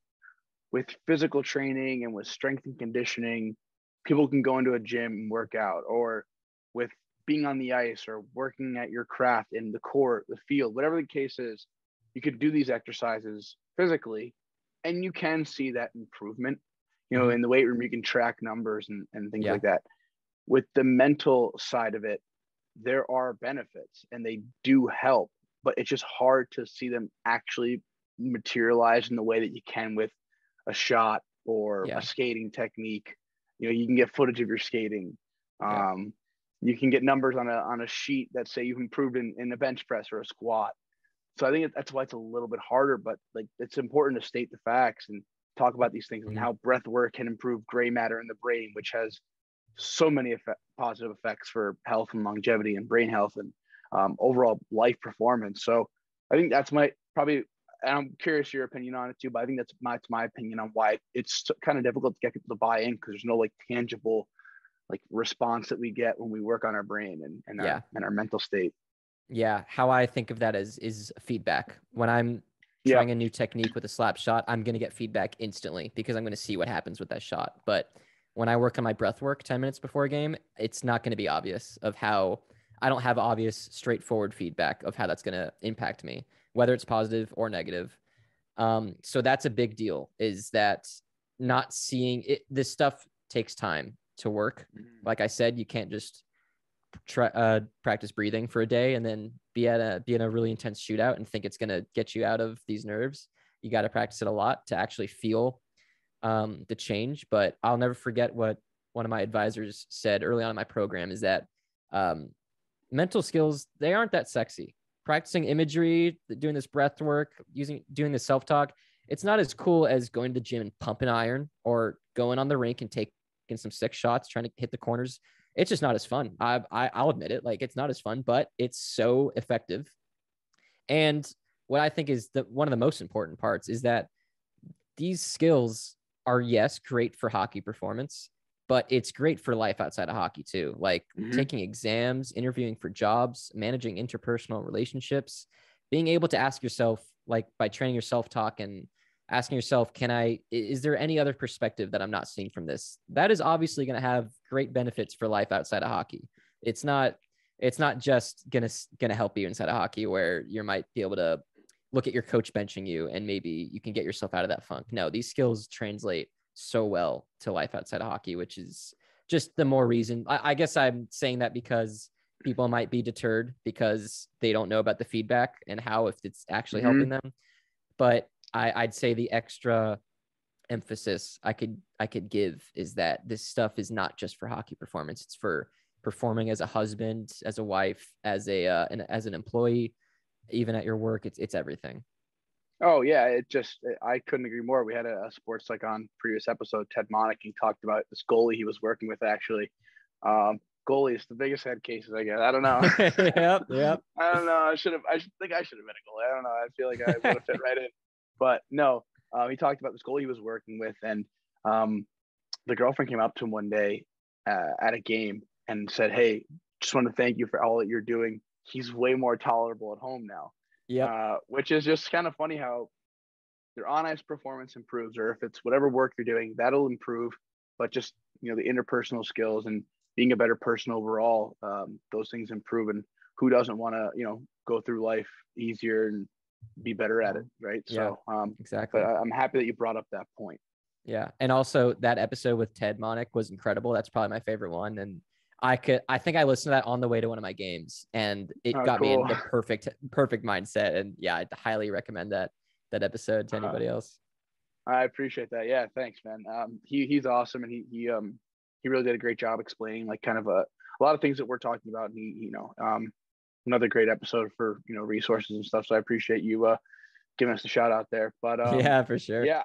S3: with physical training and with strength and conditioning, people can go into a gym and work out, or with being on the ice or working at your craft in the court, the field, whatever the case is, you could do these exercises physically and you can see that improvement. You know, in the weight room, you can track numbers and things like that. With the mental side of it, there are benefits and they do help, but it's just hard to see them actually materialize in the way that you can with a shot or a skating technique. You know, you can get footage of your skating. You can get numbers on a sheet that say you've improved in a bench press or a squat. So I think that's why it's a little bit harder, but like it's important to state the facts and talk about these things and how breath work can improve gray matter in the brain, which has so many positive effects for health and longevity and brain health and overall life performance. So I think that's and I'm curious your opinion on it too, but I think that's my opinion on why it's kind of difficult to get people to buy in, because there's no like tangible like response that we get when we work on our brain and our mental state.
S2: Yeah. How I think of that is feedback. When I'm trying a new technique with a slap shot, I'm going to get feedback instantly because I'm going to see what happens with that shot. But when I work on my breath work 10 minutes before a game, it's not going to be obvious of how I don't have obvious, straightforward feedback of how that's going to impact me, whether it's positive or negative. So that's a big deal, is that not seeing it. This stuff takes time to work. Like I said, you can't just practice breathing for a day and then be in a really intense shootout and think it's going to get you out of these nerves. You got to practice it a lot to actually feel the change. But I'll never forget what one of my advisors said early on in my program, is that mental skills, they aren't that sexy. Practicing imagery, doing this breath work, doing the self-talk, it's not as cool as going to the gym and pumping iron or going on the rink and taking some sick shots, trying to hit the corners. It's just not as fun. I'll admit it. Like, it's not as fun, but it's so effective. And what I think is one of the most important parts is that these skills are, yes, great for hockey performance, but it's great for life outside of hockey too. Like taking exams, interviewing for jobs, managing interpersonal relationships, being able to ask yourself, like by training your self-talk and asking yourself, is there any other perspective that I'm not seeing from this? That is obviously going to have great benefits for life outside of hockey. It's not just going to help you inside of hockey, where you might be able to look at your coach benching you and maybe you can get yourself out of that funk. No, these skills translate so well to life outside of hockey, which is just the more reason. I guess I'm saying that because people might be deterred because they don't know about the feedback and how, if it's actually helping them. But I'd say the extra emphasis I could give is that this stuff is not just for hockey performance. It's for performing as a husband, as a wife, as an employee, even at your work. It's everything.
S3: Oh yeah, I couldn't agree more. We had a sports psych on previous episode, Ted Monaghan, talked about this goalie he was working with actually. Goalie is the biggest head cases, I guess. I don't know.
S2: Yep.
S3: I don't know. I should have been a goalie. I don't know. I feel like I would have fit right in. But no, he talked about this goalie he was working with, and the girlfriend came up to him one day at a game and said, "Hey, just want to thank you for all that you're doing. He's way more tolerable at home now."
S2: Yeah.
S3: Which is just kind of funny how their on ice performance improves, or if it's whatever work you're doing, that'll improve. But just, the interpersonal skills and being a better person overall, those things improve. And who doesn't want to, go through life easier and be better at it, right?
S2: Yeah,
S3: So
S2: exactly.
S3: But I'm happy that you brought up that point.
S2: Yeah. And also that episode with Ted Monick was incredible. That's probably my favorite one. And I think I listened to that on the way to one of my games, and it
S3: Oh,
S2: got me in
S3: cool.
S2: the perfect mindset. And yeah, I'd highly recommend that episode to anybody else.
S3: I appreciate that. Yeah, thanks, man. He's awesome, and he really did a great job explaining like kind of a lot of things that we're talking about. And he another great episode for resources and stuff. So I appreciate you giving us a shout out there. But
S2: Yeah, for sure.
S3: yeah,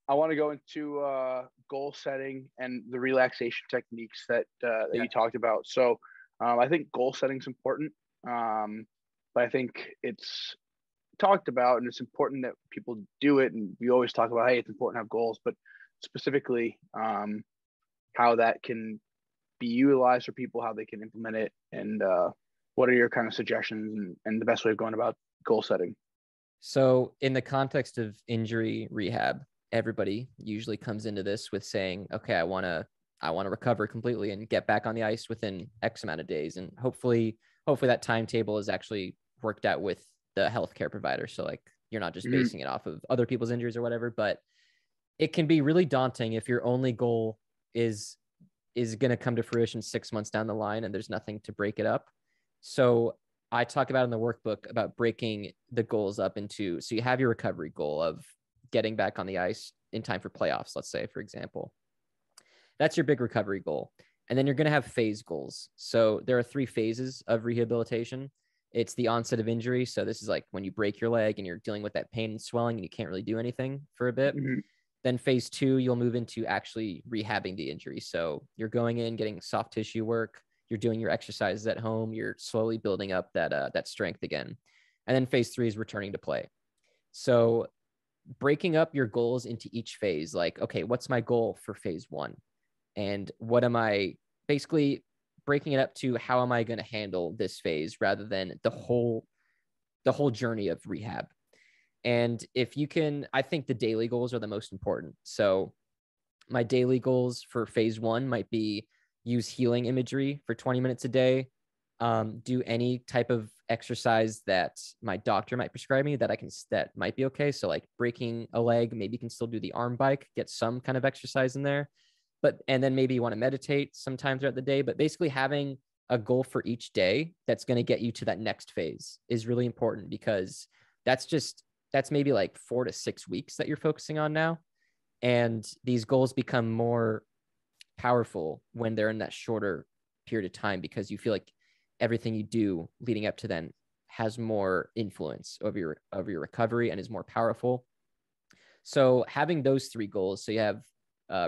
S3: I want to go into goal setting and the relaxation techniques that you talked about. So I think goal setting is important, but I think it's talked about and it's important that people do it. And we always talk about, hey, it's important to have goals, but specifically how that can be utilized for people, how they can implement it, and what are your kind of suggestions and the best way of going about goal setting?
S2: So in the context of injury rehab, everybody usually comes into this with saying, okay, I want to recover completely and get back on the ice within X amount of days. And hopefully that timetable is actually worked out with the healthcare provider. So like, you're not just basing it off of other people's injuries or whatever, but it can be really daunting if your only goal is going to come to fruition 6 months down the line and there's nothing to break it up. So I talk about in the workbook about breaking the goals up into, so you have your recovery goal of getting back on the ice in time for playoffs, let's say, for example. That's your big recovery goal. And then you're going to have phase goals. So there are 3 phases of rehabilitation. It's the onset of injury. So this is like when you break your leg and you're dealing with that pain and swelling and you can't really do anything for a bit.
S3: Mm-hmm.
S2: Then phase 2, you'll move into actually rehabbing the injury. So you're going in, getting soft tissue work. You're doing your exercises at home. You're slowly building up that strength again. And then phase 3 is returning to play. So breaking up your goals into each phase, like, okay, what's my goal for phase 1? And what am I basically breaking it up to? How am I going to handle this phase rather than the whole journey of rehab? And if you can, I think the daily goals are the most important. So my daily goals for phase 1 might be use healing imagery for 20 minutes a day, do any type of exercise that my doctor might prescribe me that might be okay. So like breaking a leg, maybe you can still do the arm bike, get some kind of exercise in there. And then maybe you want to meditate sometime throughout the day, but basically having a goal for each day that's going to get you to that next phase is really important, because that's maybe like 4 to 6 weeks that you're focusing on now. And these goals become more powerful when they're in that shorter period of time, because you feel like everything you do leading up to then has more influence over your recovery and is more powerful. So having those 3 goals, so you have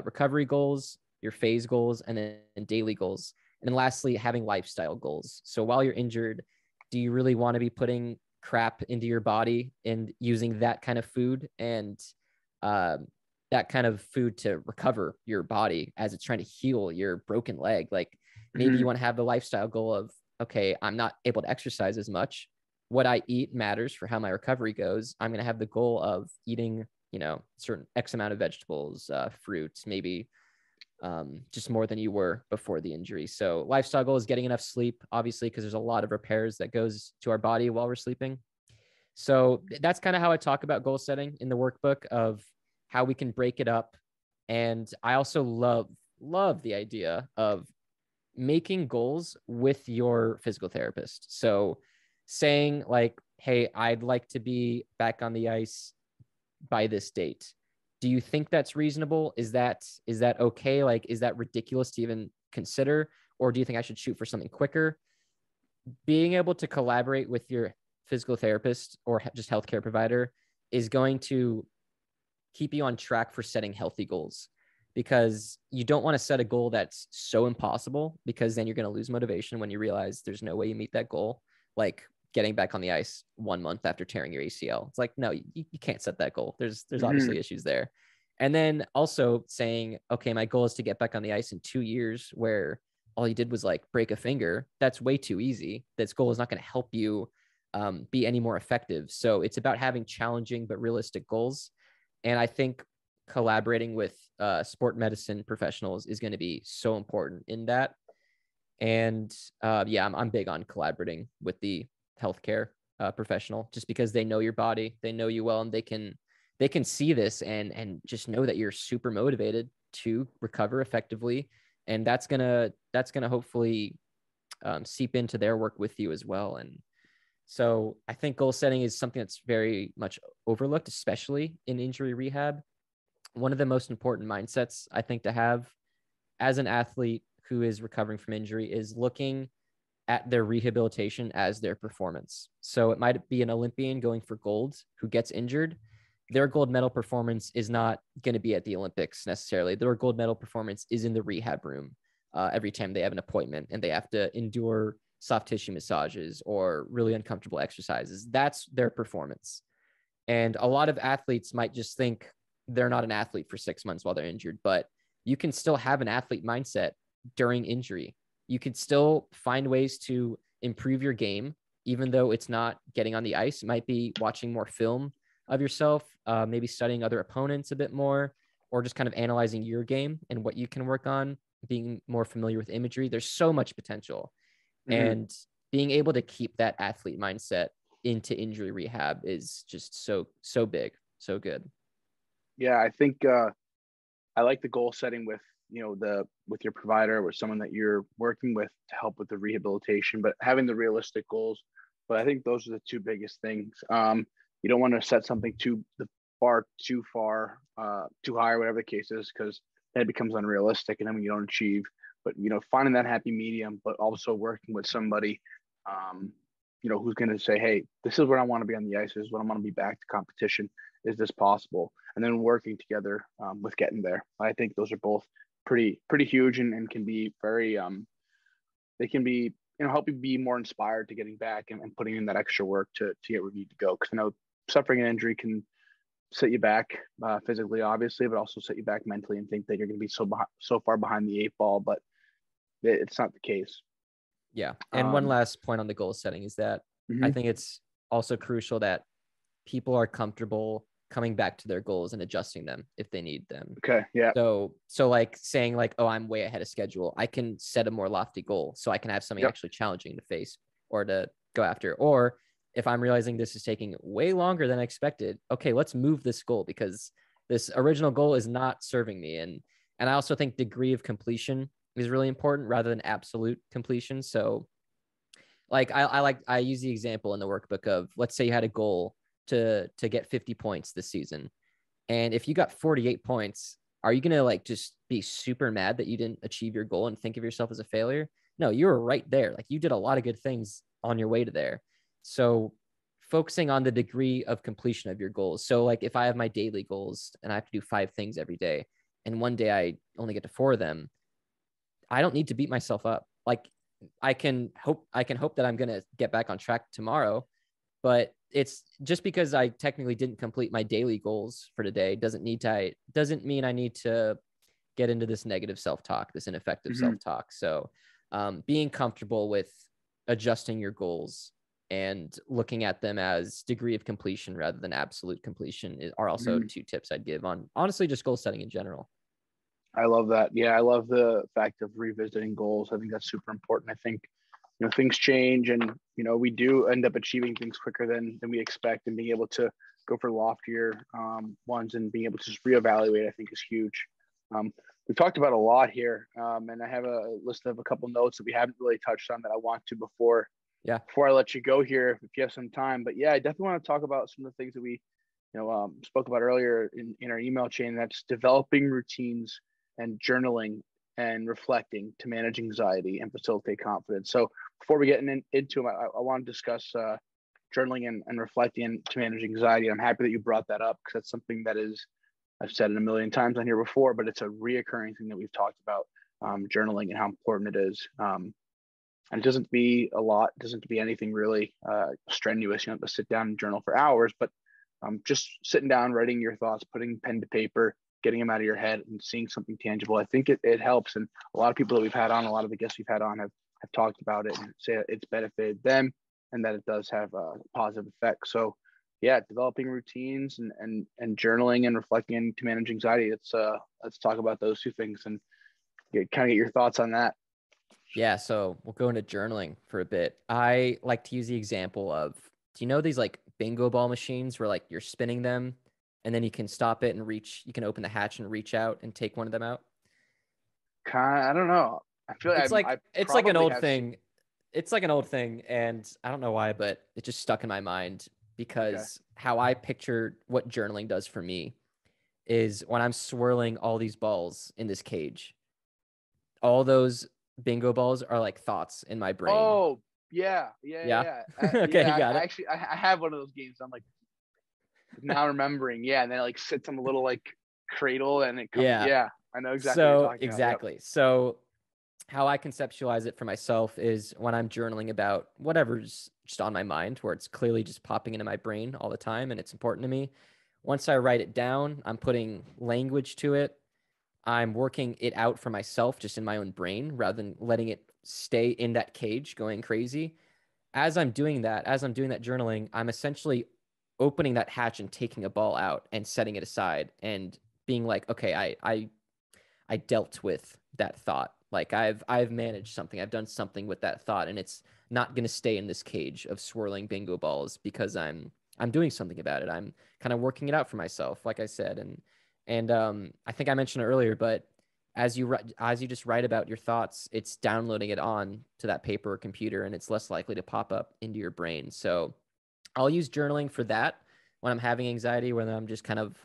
S2: recovery goals, your phase goals, and then daily goals. And then lastly, having lifestyle goals. So while you're injured, do you really want to be putting crap into your body and using that kind of food and that kind of food to recover your body as it's trying to heal your broken leg? Like maybe you want to have the lifestyle goal of, okay, I'm not able to exercise as much. What I eat matters for how my recovery goes. I'm going to have the goal of eating, certain X amount of vegetables, fruits, maybe just more than you were before the injury. So lifestyle goal is getting enough sleep, obviously, because there's a lot of repairs that goes to our body while we're sleeping. So that's kind of how I talk about goal setting in the workbook, of how we can break it up. And I also love the idea of making goals with your physical therapist. So saying like, hey, I'd like to be back on the ice by this date. Do you think that's reasonable? Is that okay? Like, is that ridiculous to even consider? Or do you think I should shoot for something quicker? Being able to collaborate with your physical therapist or just healthcare provider is going to keep you on track for setting healthy goals, because you don't want to set a goal that's so impossible, because then you're going to lose motivation when you realize there's no way you meet that goal. Like getting back on the ice 1 month after tearing your ACL. It's like, no, you can't set that goal. There's obviously issues there. And then also saying, okay, my goal is to get back on the ice in 2 years, where all you did was like break a finger. That's way too easy. This goal is not going to help you be any more effective. So it's about having challenging but realistic goals. And I think collaborating with sport medicine professionals is going to be so important in that. And I'm big on collaborating with the healthcare professional, just because they know your body, they know you well, and they can they can see this and just know that you're super motivated to recover effectively. And that's gonna hopefully seep into their work with you as well. And so I think goal setting is something that's very much overlooked, especially in injury rehab. One of the most important mindsets I think to have as an athlete who is recovering from injury is looking at their rehabilitation as their performance. So it might be an Olympian going for gold who gets injured. Their gold medal performance is not going to be at the Olympics necessarily. Their gold medal performance is in the rehab room every time they have an appointment and they have to endure soft tissue massages or really uncomfortable exercises. That's their performance. And a lot of athletes might just think they're not an athlete for 6 months while they're injured, but you can still have an athlete mindset during injury. You can still find ways to improve your game, even though it's not getting on the ice. It might be watching more film of yourself, maybe studying other opponents a bit more, or just kind of analyzing your game and what you can work on, being more familiar with imagery. There's so much potential. And being able to keep that athlete mindset into injury rehab is just so big, so good.
S3: Yeah, I think I like the goal setting with, with your provider, with someone that you're working with to help with the rehabilitation, but having the realistic goals. But I think those are the two biggest things. You don't want to set something too far, too high, or whatever the case is, because that becomes unrealistic, and then when you don't achieve. But finding that happy medium, but also working with somebody, who's going to say, hey, this is where I want to be on the ice. This is what I want to be back to competition. Is this possible? And then working together with getting there. I think those are both pretty huge and can be very, they can be, help you be more inspired to getting back and putting in that extra work to get where you need to go. Because I know suffering an injury can set you back physically, obviously, but also set you back mentally and think that you're going to be so far behind the 8 ball, but it's not the case.
S2: Yeah. And one last point on the goal setting is that I think it's also crucial that people are comfortable coming back to their goals and adjusting them if they need them.
S3: Okay. Yeah.
S2: So like saying like, oh, I'm way ahead of schedule. I can set a more lofty goal so I can have something actually challenging to face or to go after. Or if I'm realizing this is taking way longer than I expected, okay, let's move this goal because this original goal is not serving me. And I also think degree of completion is really important rather than absolute completion. So like I use the example in the workbook of, let's say you had a goal to get 50 points this season. And if you got 48 points, are you going to like just be super mad that you didn't achieve your goal and think of yourself as a failure? No, you were right there. Like you did a lot of good things on your way to there. So focusing on the degree of completion of your goals. So like if I have my daily goals and I have to do 5 things every day and one day I only get to 4 of them, I don't need to beat myself up. Like I can hope that I'm going to get back on track tomorrow, but it's just because I technically didn't complete my daily goals for today doesn't mean I need to get into this negative self-talk, this ineffective self-talk. So being comfortable with adjusting your goals and looking at them as degree of completion rather than absolute completion are also 2 tips I'd give on honestly just goal setting in general.
S3: I love that. Yeah, I love the fact of revisiting goals. I think that's super important. I think, things change and, we do end up achieving things quicker than we expect, and being able to go for loftier ones and being able to just reevaluate, I think is huge. We've talked about a lot here, and I have a list of a couple notes that we haven't really touched on that I want to before I let you go here, if you have some time. But yeah, I definitely want to talk about some of the things that we, spoke about earlier in our email chain. That's developing routines and journaling and reflecting to manage anxiety and facilitate confidence. So before we get into them, I want to discuss journaling and reflecting to manage anxiety. I'm happy that you brought that up because that's something that is, I've said it a million times on here before, but it's a reoccurring thing that we've talked about, journaling and how important it is. And it doesn't be a lot, it doesn't be anything really strenuous. You don't have to sit down and journal for hours, but just sitting down, writing your thoughts, putting pen to paper, getting them out of your head and seeing something tangible. I think it helps. And a lot of people that we've had on, a lot of the guests we've had on have talked about it and say it's benefited them and that it does have a positive effect. So yeah, developing routines and journaling and reflecting to manage anxiety. Let's talk about those 2 things and get your thoughts on that.
S2: Yeah. So we'll go into journaling for a bit. I like to use the example of, do you know these like bingo ball machines where like you're spinning them and then you can stop it and reach. You can open the hatch and reach out and take one of them out.
S3: I don't know. I feel
S2: It's
S3: like
S2: like it's like an old thing. It's like an old thing, and I don't know why, but it just stuck in my mind because how I picture what journaling does for me is when I'm swirling all these balls in this cage. All those bingo balls are like thoughts in my brain.
S3: Oh, yeah.
S2: Okay, you got it.
S3: Actually, I have one of those games. I'm like now remembering. Yeah, and then it like sits on the little like cradle, and it comes. Yeah, I know exactly what you're talking
S2: exactly.
S3: about. Yep.
S2: So how I conceptualize it for myself is when I'm journaling about whatever's just on my mind, where it's clearly just popping into my brain all the time and it's important to me. Once I write it down, I'm putting language to it. I'm working it out for myself just in my own brain rather than letting it stay in that cage going crazy. As I'm doing that journaling, I'm essentially opening that hatch and taking a ball out and setting it aside and being like, okay, I dealt with that thought. Like I've managed something. I've done something with that thought, and it's not going to stay in this cage of swirling bingo balls because I'm doing something about it. I'm kind of working it out for myself, like I said, and I think I mentioned it earlier, but as you just write about your thoughts, it's downloading it on to that paper or computer, and it's less likely to pop up into your brain. So I'll use journaling for that when I'm having anxiety, when I'm just kind of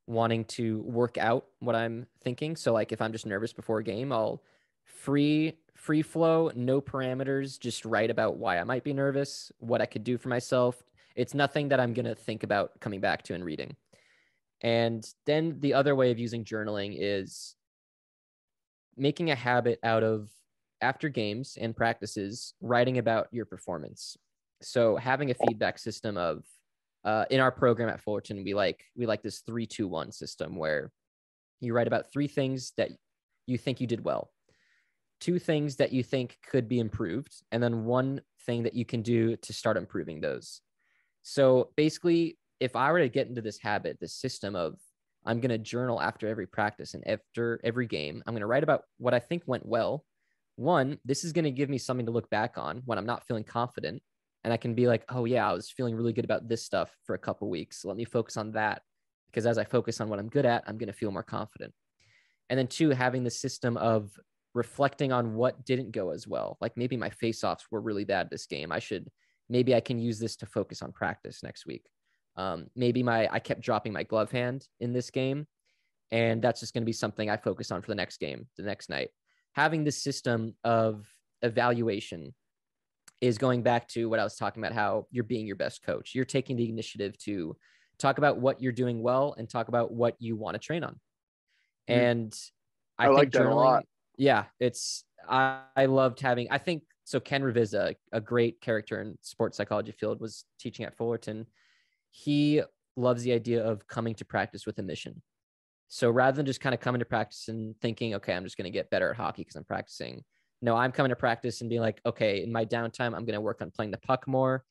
S2: wanting to work out what I'm thinking. So like if I'm just nervous before a game, I'll free flow, no parameters, just write about why I might be nervous, what I could do for myself. It's nothing that I'm going to think about coming back to and reading. And then the other way of using journaling is making a habit out of, after games and practices, writing about your performance. So having a feedback system of, in our program at Fullerton, we like this 3-2-1 system where you write about 3 things that you think you did well, 2 things that you think could be improved, and then 1 thing that you can do to start improving those. So basically, if I were to get into this habit, this system of I'm going to journal after every practice and after every game, I'm going to write about what I think went well. 1, this is going to give me something to look back on when I'm not feeling confident. And I can be like, oh yeah, I was feeling really good about this stuff for a couple of weeks. So let me focus on that, because as I focus on what I'm good at, I'm going to feel more confident. And then 2, having the system of reflecting on what didn't go as well. Like maybe my face-offs were really bad this game. Maybe I can use this to focus on practice next week. Maybe I kept dropping my glove hand in this game, and that's just going to be something I focus on for the next game, the next night. Having this system of evaluation is going back to what I was talking about, how you're being your best coach. You're taking the initiative to talk about what you're doing well and talk about what you want to train on. And I think
S3: like that
S2: journaling,
S3: a lot.
S2: Yeah, I loved having, I think, so Ken Reviza, a great character in sports psychology field, was teaching at Fullerton. He loves the idea of coming to practice with a mission. So rather than just kind of coming to practice and thinking, okay, I'm just going to get better at hockey because I'm practicing. No, I'm coming to practice and being like, okay, in my downtime, I'm going to work on playing the puck more.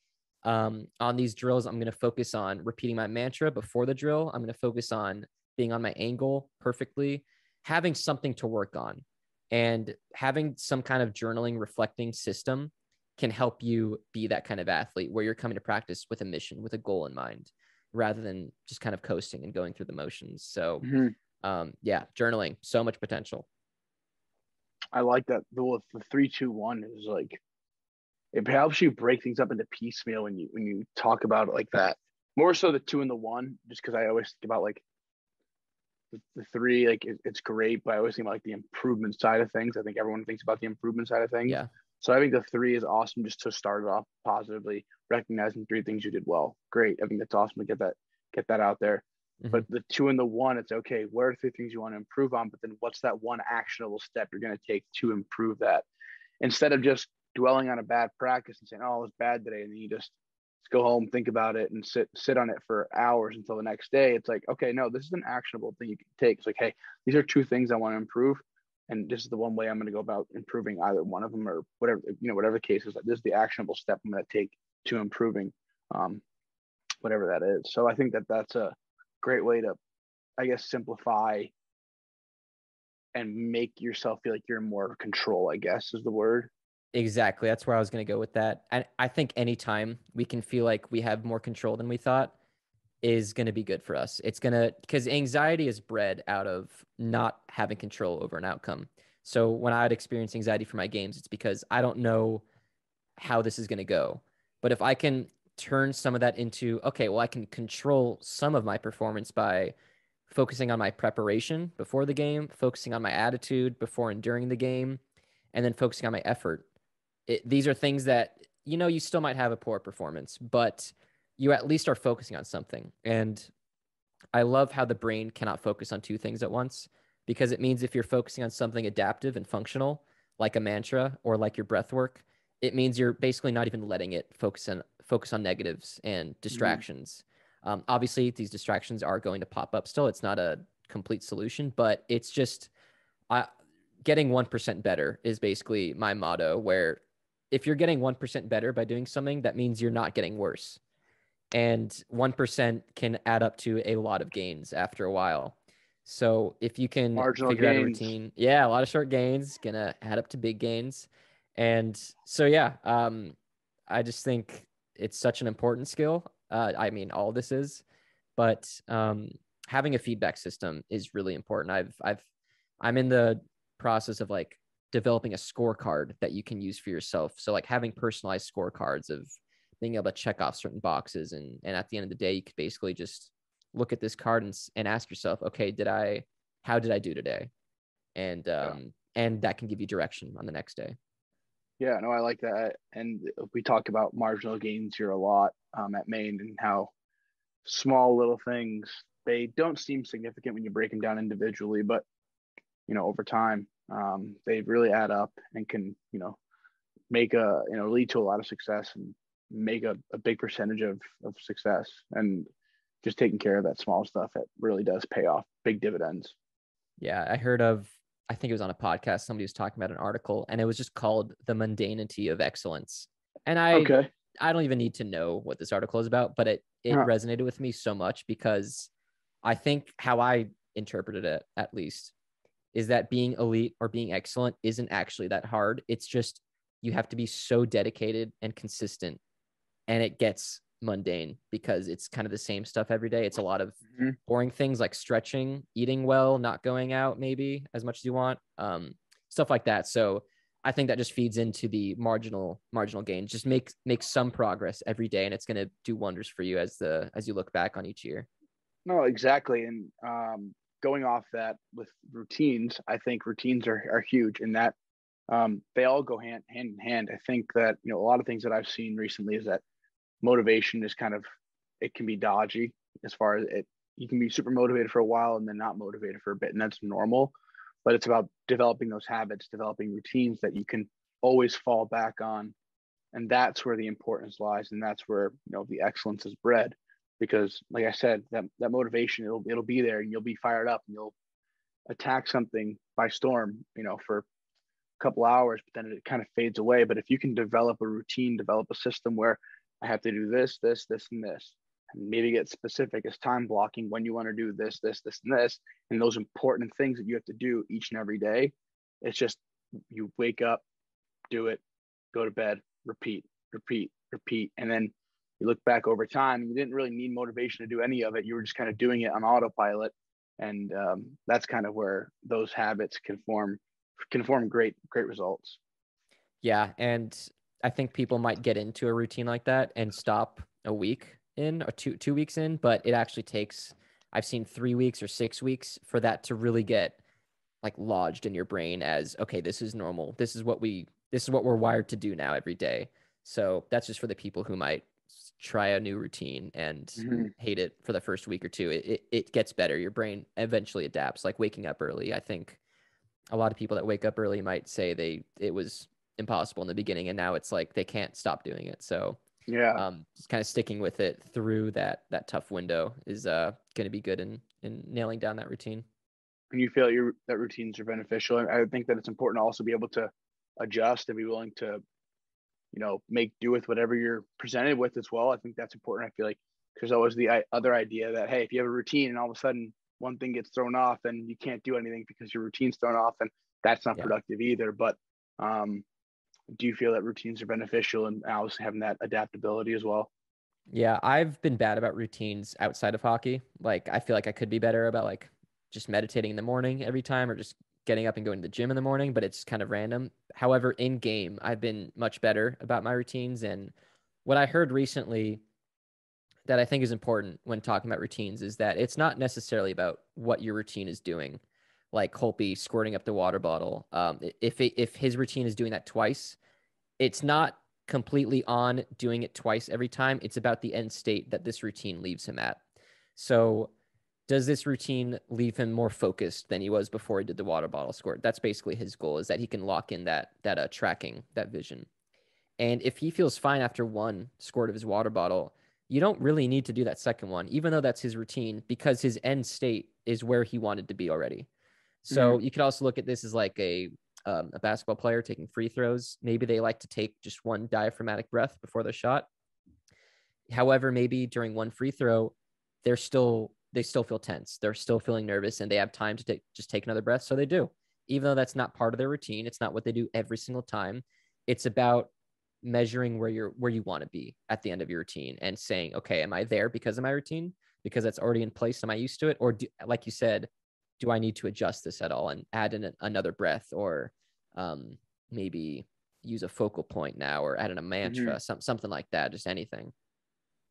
S2: On these drills, I'm going to focus on repeating my mantra before the drill. I'm going to focus on being on my angle perfectly, having something to work on, and having some kind of journaling, reflecting system can help you be that kind of athlete where you're coming to practice with a mission, with a goal in mind, rather than just kind of coasting and going through the motions. So, yeah, journaling, so much potential.
S3: I like that. The 3-2-1 is like, it helps you break things up into piecemeal when you talk about it like that. More so the 2 and the 1, just because I always think about like the 3, like it's great, but I always think about like the improvement side of things. I think everyone thinks about the improvement side of things.
S2: Yeah.
S3: So I think the 3 is awesome, just to start it off positively, recognizing 3 things you did well. Great. I think that's awesome to get that out there. Mm-hmm. But the 2 and the 1, it's okay. What are 3 things you want to improve on? But then what's that 1 actionable step you're going to take to improve that? Instead of just dwelling on a bad practice and saying, oh, it was bad today, and then you just go home, think about it, and sit on it for hours until the next day. It's like, okay, no, this is an actionable thing you can take. It's like, hey, these are 2 things I want to improve, and this is the one way I'm going to go about improving either one of them, or whatever, whatever the case is. Like, this is the actionable step I'm going to take to improving whatever that is. So I think that's a great way to, I guess, simplify and make yourself feel like you're in more control, I guess is the word.
S2: Exactly. That's where I was going to go with that. And I think anytime we can feel like we have more control than we thought, is going to be good for us. It's going to, because anxiety is bred out of not having control over an outcome. So when I'd experience anxiety for my games, it's because I don't know how this is going to go. But if I can turn some of that into, okay, well, I can control some of my performance by focusing on my preparation before the game, focusing on my attitude before and during the game, and then focusing on my effort. These are things that, you still might have a poor performance, but you at least are focusing on something. And I love how the brain cannot focus on two things at once, because it means if you're focusing on something adaptive and functional, like a mantra or like your breath work, it means you're basically not even letting it focus on negatives and distractions. Obviously, these distractions are going to pop up still. It's not a complete solution, but it's just getting 1% better is basically my motto, where if you're getting 1% better by doing something, that means you're not getting worse. And 1% can add up to a lot of gains after a while. So if you can
S3: Marginal
S2: figure out a
S3: gains.
S2: routine, a lot of short gains gonna add up to big gains. And so, I just think it's such an important skill. I mean, all this is, but having a feedback system is really important. I'm in the process of like developing a scorecard that you can use for yourself. So like having personalized scorecards of being able to check off certain boxes. And at the end of the day, you could basically just look at this card and ask yourself, okay, how did I do today? And that can give you direction on the next day.
S3: Yeah, no, I like that. And we talk about marginal gains here a lot at Maine, and how small little things, they don't seem significant when you break them down individually, but over time, they really add up and can, make lead to a lot of success and make a big percentage of success. And just taking care of that small stuff, it really does pay off big dividends.
S2: Yeah, I think it was on a podcast, somebody was talking about an article, and it was just called The Mundanity of Excellence. And I don't even need to know what this article is about, but it resonated with me so much, because I think how I interpreted it, at least, is that being elite or being excellent isn't actually that hard. It's just you have to be so dedicated and consistent, and it gets mundane because it's kind of the same stuff every day. It's a lot of boring things like stretching, eating well, not going out maybe as much as you want, stuff like that. So I think that just feeds into the marginal gain. Just make some progress every day, and it's going to do wonders for you as you look back on each year.
S3: No, exactly. And going off that with routines, I think routines are huge in that they all go hand in hand. I think that, a lot of things that I've seen recently is that motivation is it can be dodgy, as far as you can be super motivated for a while and then not motivated for a bit, and that's normal. But it's about developing those habits, developing routines that you can always fall back on. And that's where the importance lies. And that's where, the excellence is bred, because like I said, that motivation, it'll be there, and you'll be fired up, and you'll attack something by storm, for a couple hours, but then it kind of fades away. But if you can develop a routine, develop a system where I have to do this, and this, and maybe get specific as time blocking when you want to do this, and this, and those important things that you have to do each and every day. It's just, you wake up, do it, go to bed, repeat. And then you look back over time, and you didn't really need motivation to do any of it. You were just kind of doing it on autopilot. And that's kind of where those habits can form great results.
S2: Yeah. And I think people might get into a routine like that and stop a week in, or 2 weeks in, but it actually takes, I've seen 3 weeks or 6 weeks for that to really get like lodged in your brain as, okay, this is normal. This is what we're wired to do now every day. So that's just for the people who might try a new routine and hate it for the first week or two. It gets better. Your brain eventually adapts, like waking up early. I think a lot of people that wake up early might say it was impossible in the beginning, and now it's like they can't stop doing it. So just kind of sticking with it through that tough window is going to be good in nailing down that routine.
S3: And you feel that routines are beneficial. And I think that it's important to also be able to adjust and be willing to, make do with whatever you're presented with as well. I think that's important. I feel like there's always the other idea that, hey, if you have a routine and all of a sudden one thing gets thrown off, and you can't do anything because your routine's thrown off, and that's not productive either. But do you feel that routines are beneficial, and obviously having that adaptability as well?
S2: Yeah, I've been bad about routines outside of hockey. Like, I feel like I could be better about like just meditating in the morning every time or just getting up and going to the gym in the morning, but it's kind of random. However, in game, I've been much better about my routines. And what I heard recently that I think is important when talking about routines is that it's not necessarily about what your routine is doing. Like Holtby squirting up the water bottle. If his routine is doing that twice, it's not completely on doing it twice every time. It's about the end state that this routine leaves him at. So does this routine leave him more focused than he was before he did the water bottle squirt? That's basically his goal, is that he can lock in that tracking, that vision. And if he feels fine after one squirt of his water bottle, you don't really need to do that second one, even though that's his routine, because his end state is where he wanted to be already. So you could also look at this as like a basketball player taking free throws. Maybe they like to take just one diaphragmatic breath before the shot. However, maybe during one free throw, they still feel tense. They're still feeling nervous, and they have time to just take another breath. So they do, even though that's not part of their routine. It's not what they do every single time. It's about measuring where you want to be at the end of your routine and saying, okay, am I there because of my routine? Because that's already in place. Am I used to it? Or like you said, do I need to adjust this at all and add in another breath, or maybe use a focal point now, or add in a mantra, something like that, just anything.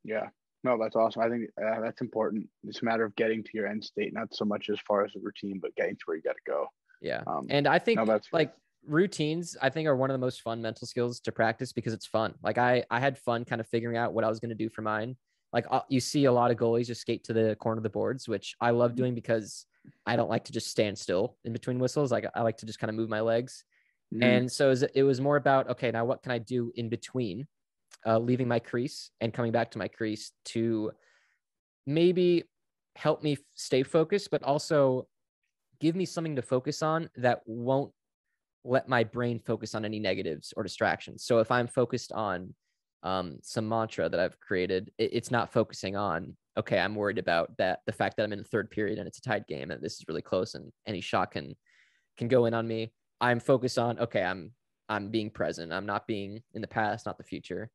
S3: Yeah, no, that's awesome. I think that's important. It's a matter of getting to your end state, not so much as far as the routine, but getting to where you got to go.
S2: Yeah. And I think
S3: no,
S2: like routines, I think, are one of the most fun mental skills to practice because it's fun. Like I had fun kind of figuring out what I was going to do for mine. Like you see a lot of goalies just skate to the corner of the boards, which I love doing because I don't like to just stand still in between whistles. Like I like to just kind of move my legs. And so it was more about, okay, now what can I do in between leaving my crease and coming back to my crease to maybe help me stay focused, but also give me something to focus on that won't let my brain focus on any negatives or distractions. So if I'm focused on some mantra that I've created, it's not focusing on, okay, I'm worried about the fact that I'm in the third period and it's a tied game and this is really close and any shot can go in on me. I'm focused on, okay, I'm being present. I'm not being in the past, not the future.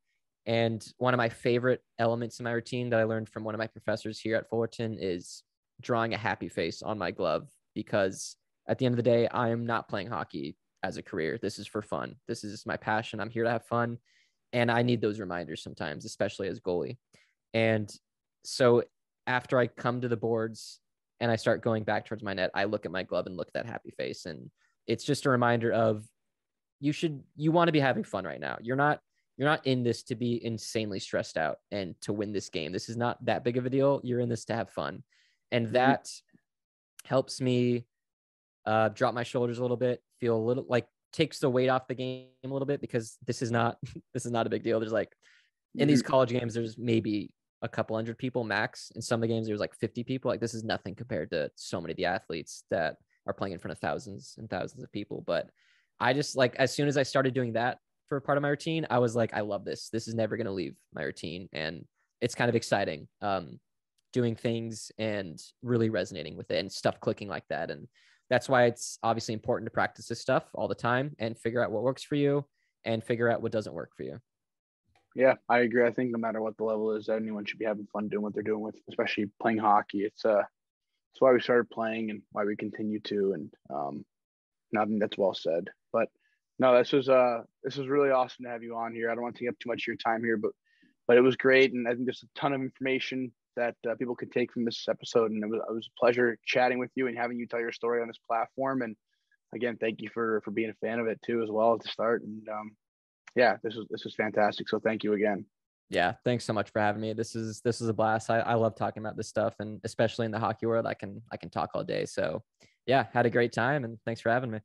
S2: And one of my favorite elements in my routine that I learned from one of my professors here at Fullerton is drawing a happy face on my glove, because at the end of the day, I am not playing hockey as a career. This is for fun. This is my passion. I'm here to have fun. And I need those reminders sometimes, especially as goalie. And so after I come to the boards and I start going back towards my net, I look at my glove and look at that happy face. And it's just a reminder of you want to be having fun right now. You're not in this to be insanely stressed out and to win this game. This is not that big of a deal. You're in this to have fun. And that helps me drop my shoulders a little bit, feel a little like takes the weight off the game a little bit, because this is not a big deal. There's like in these college games, there's maybe a couple hundred people max. In some of the games, there's like 50 people. Like this is nothing compared to so many of the athletes that are playing in front of thousands and thousands of people. But I just like, as soon as I started doing that for a part of my routine, I was like, I love this. This is never going to leave my routine. And it's kind of exciting doing things and really resonating with it and stuff clicking like that. And that's why it's obviously important to practice this stuff all the time and figure out what works for you and figure out what doesn't work for you.
S3: Yeah, I agree. I think no matter what the level is, anyone should be having fun doing what they're doing, with, especially playing hockey. It's why we started playing and why we continue to. And I think that's well said. But no, this was really awesome to have you on here. I don't want to take up too much of your time here, but it was great, and I think there's a ton of information that people could take from this episode. And it was a pleasure chatting with you and having you tell your story on this platform. And again, thank you for being a fan of it too, as well, at the start. And yeah, this was fantastic. So thank you again.
S2: Yeah, thanks so much for having me. This is a blast. I love talking about this stuff, and especially in the hockey world, I can talk all day. So yeah, had a great time, and thanks for having me.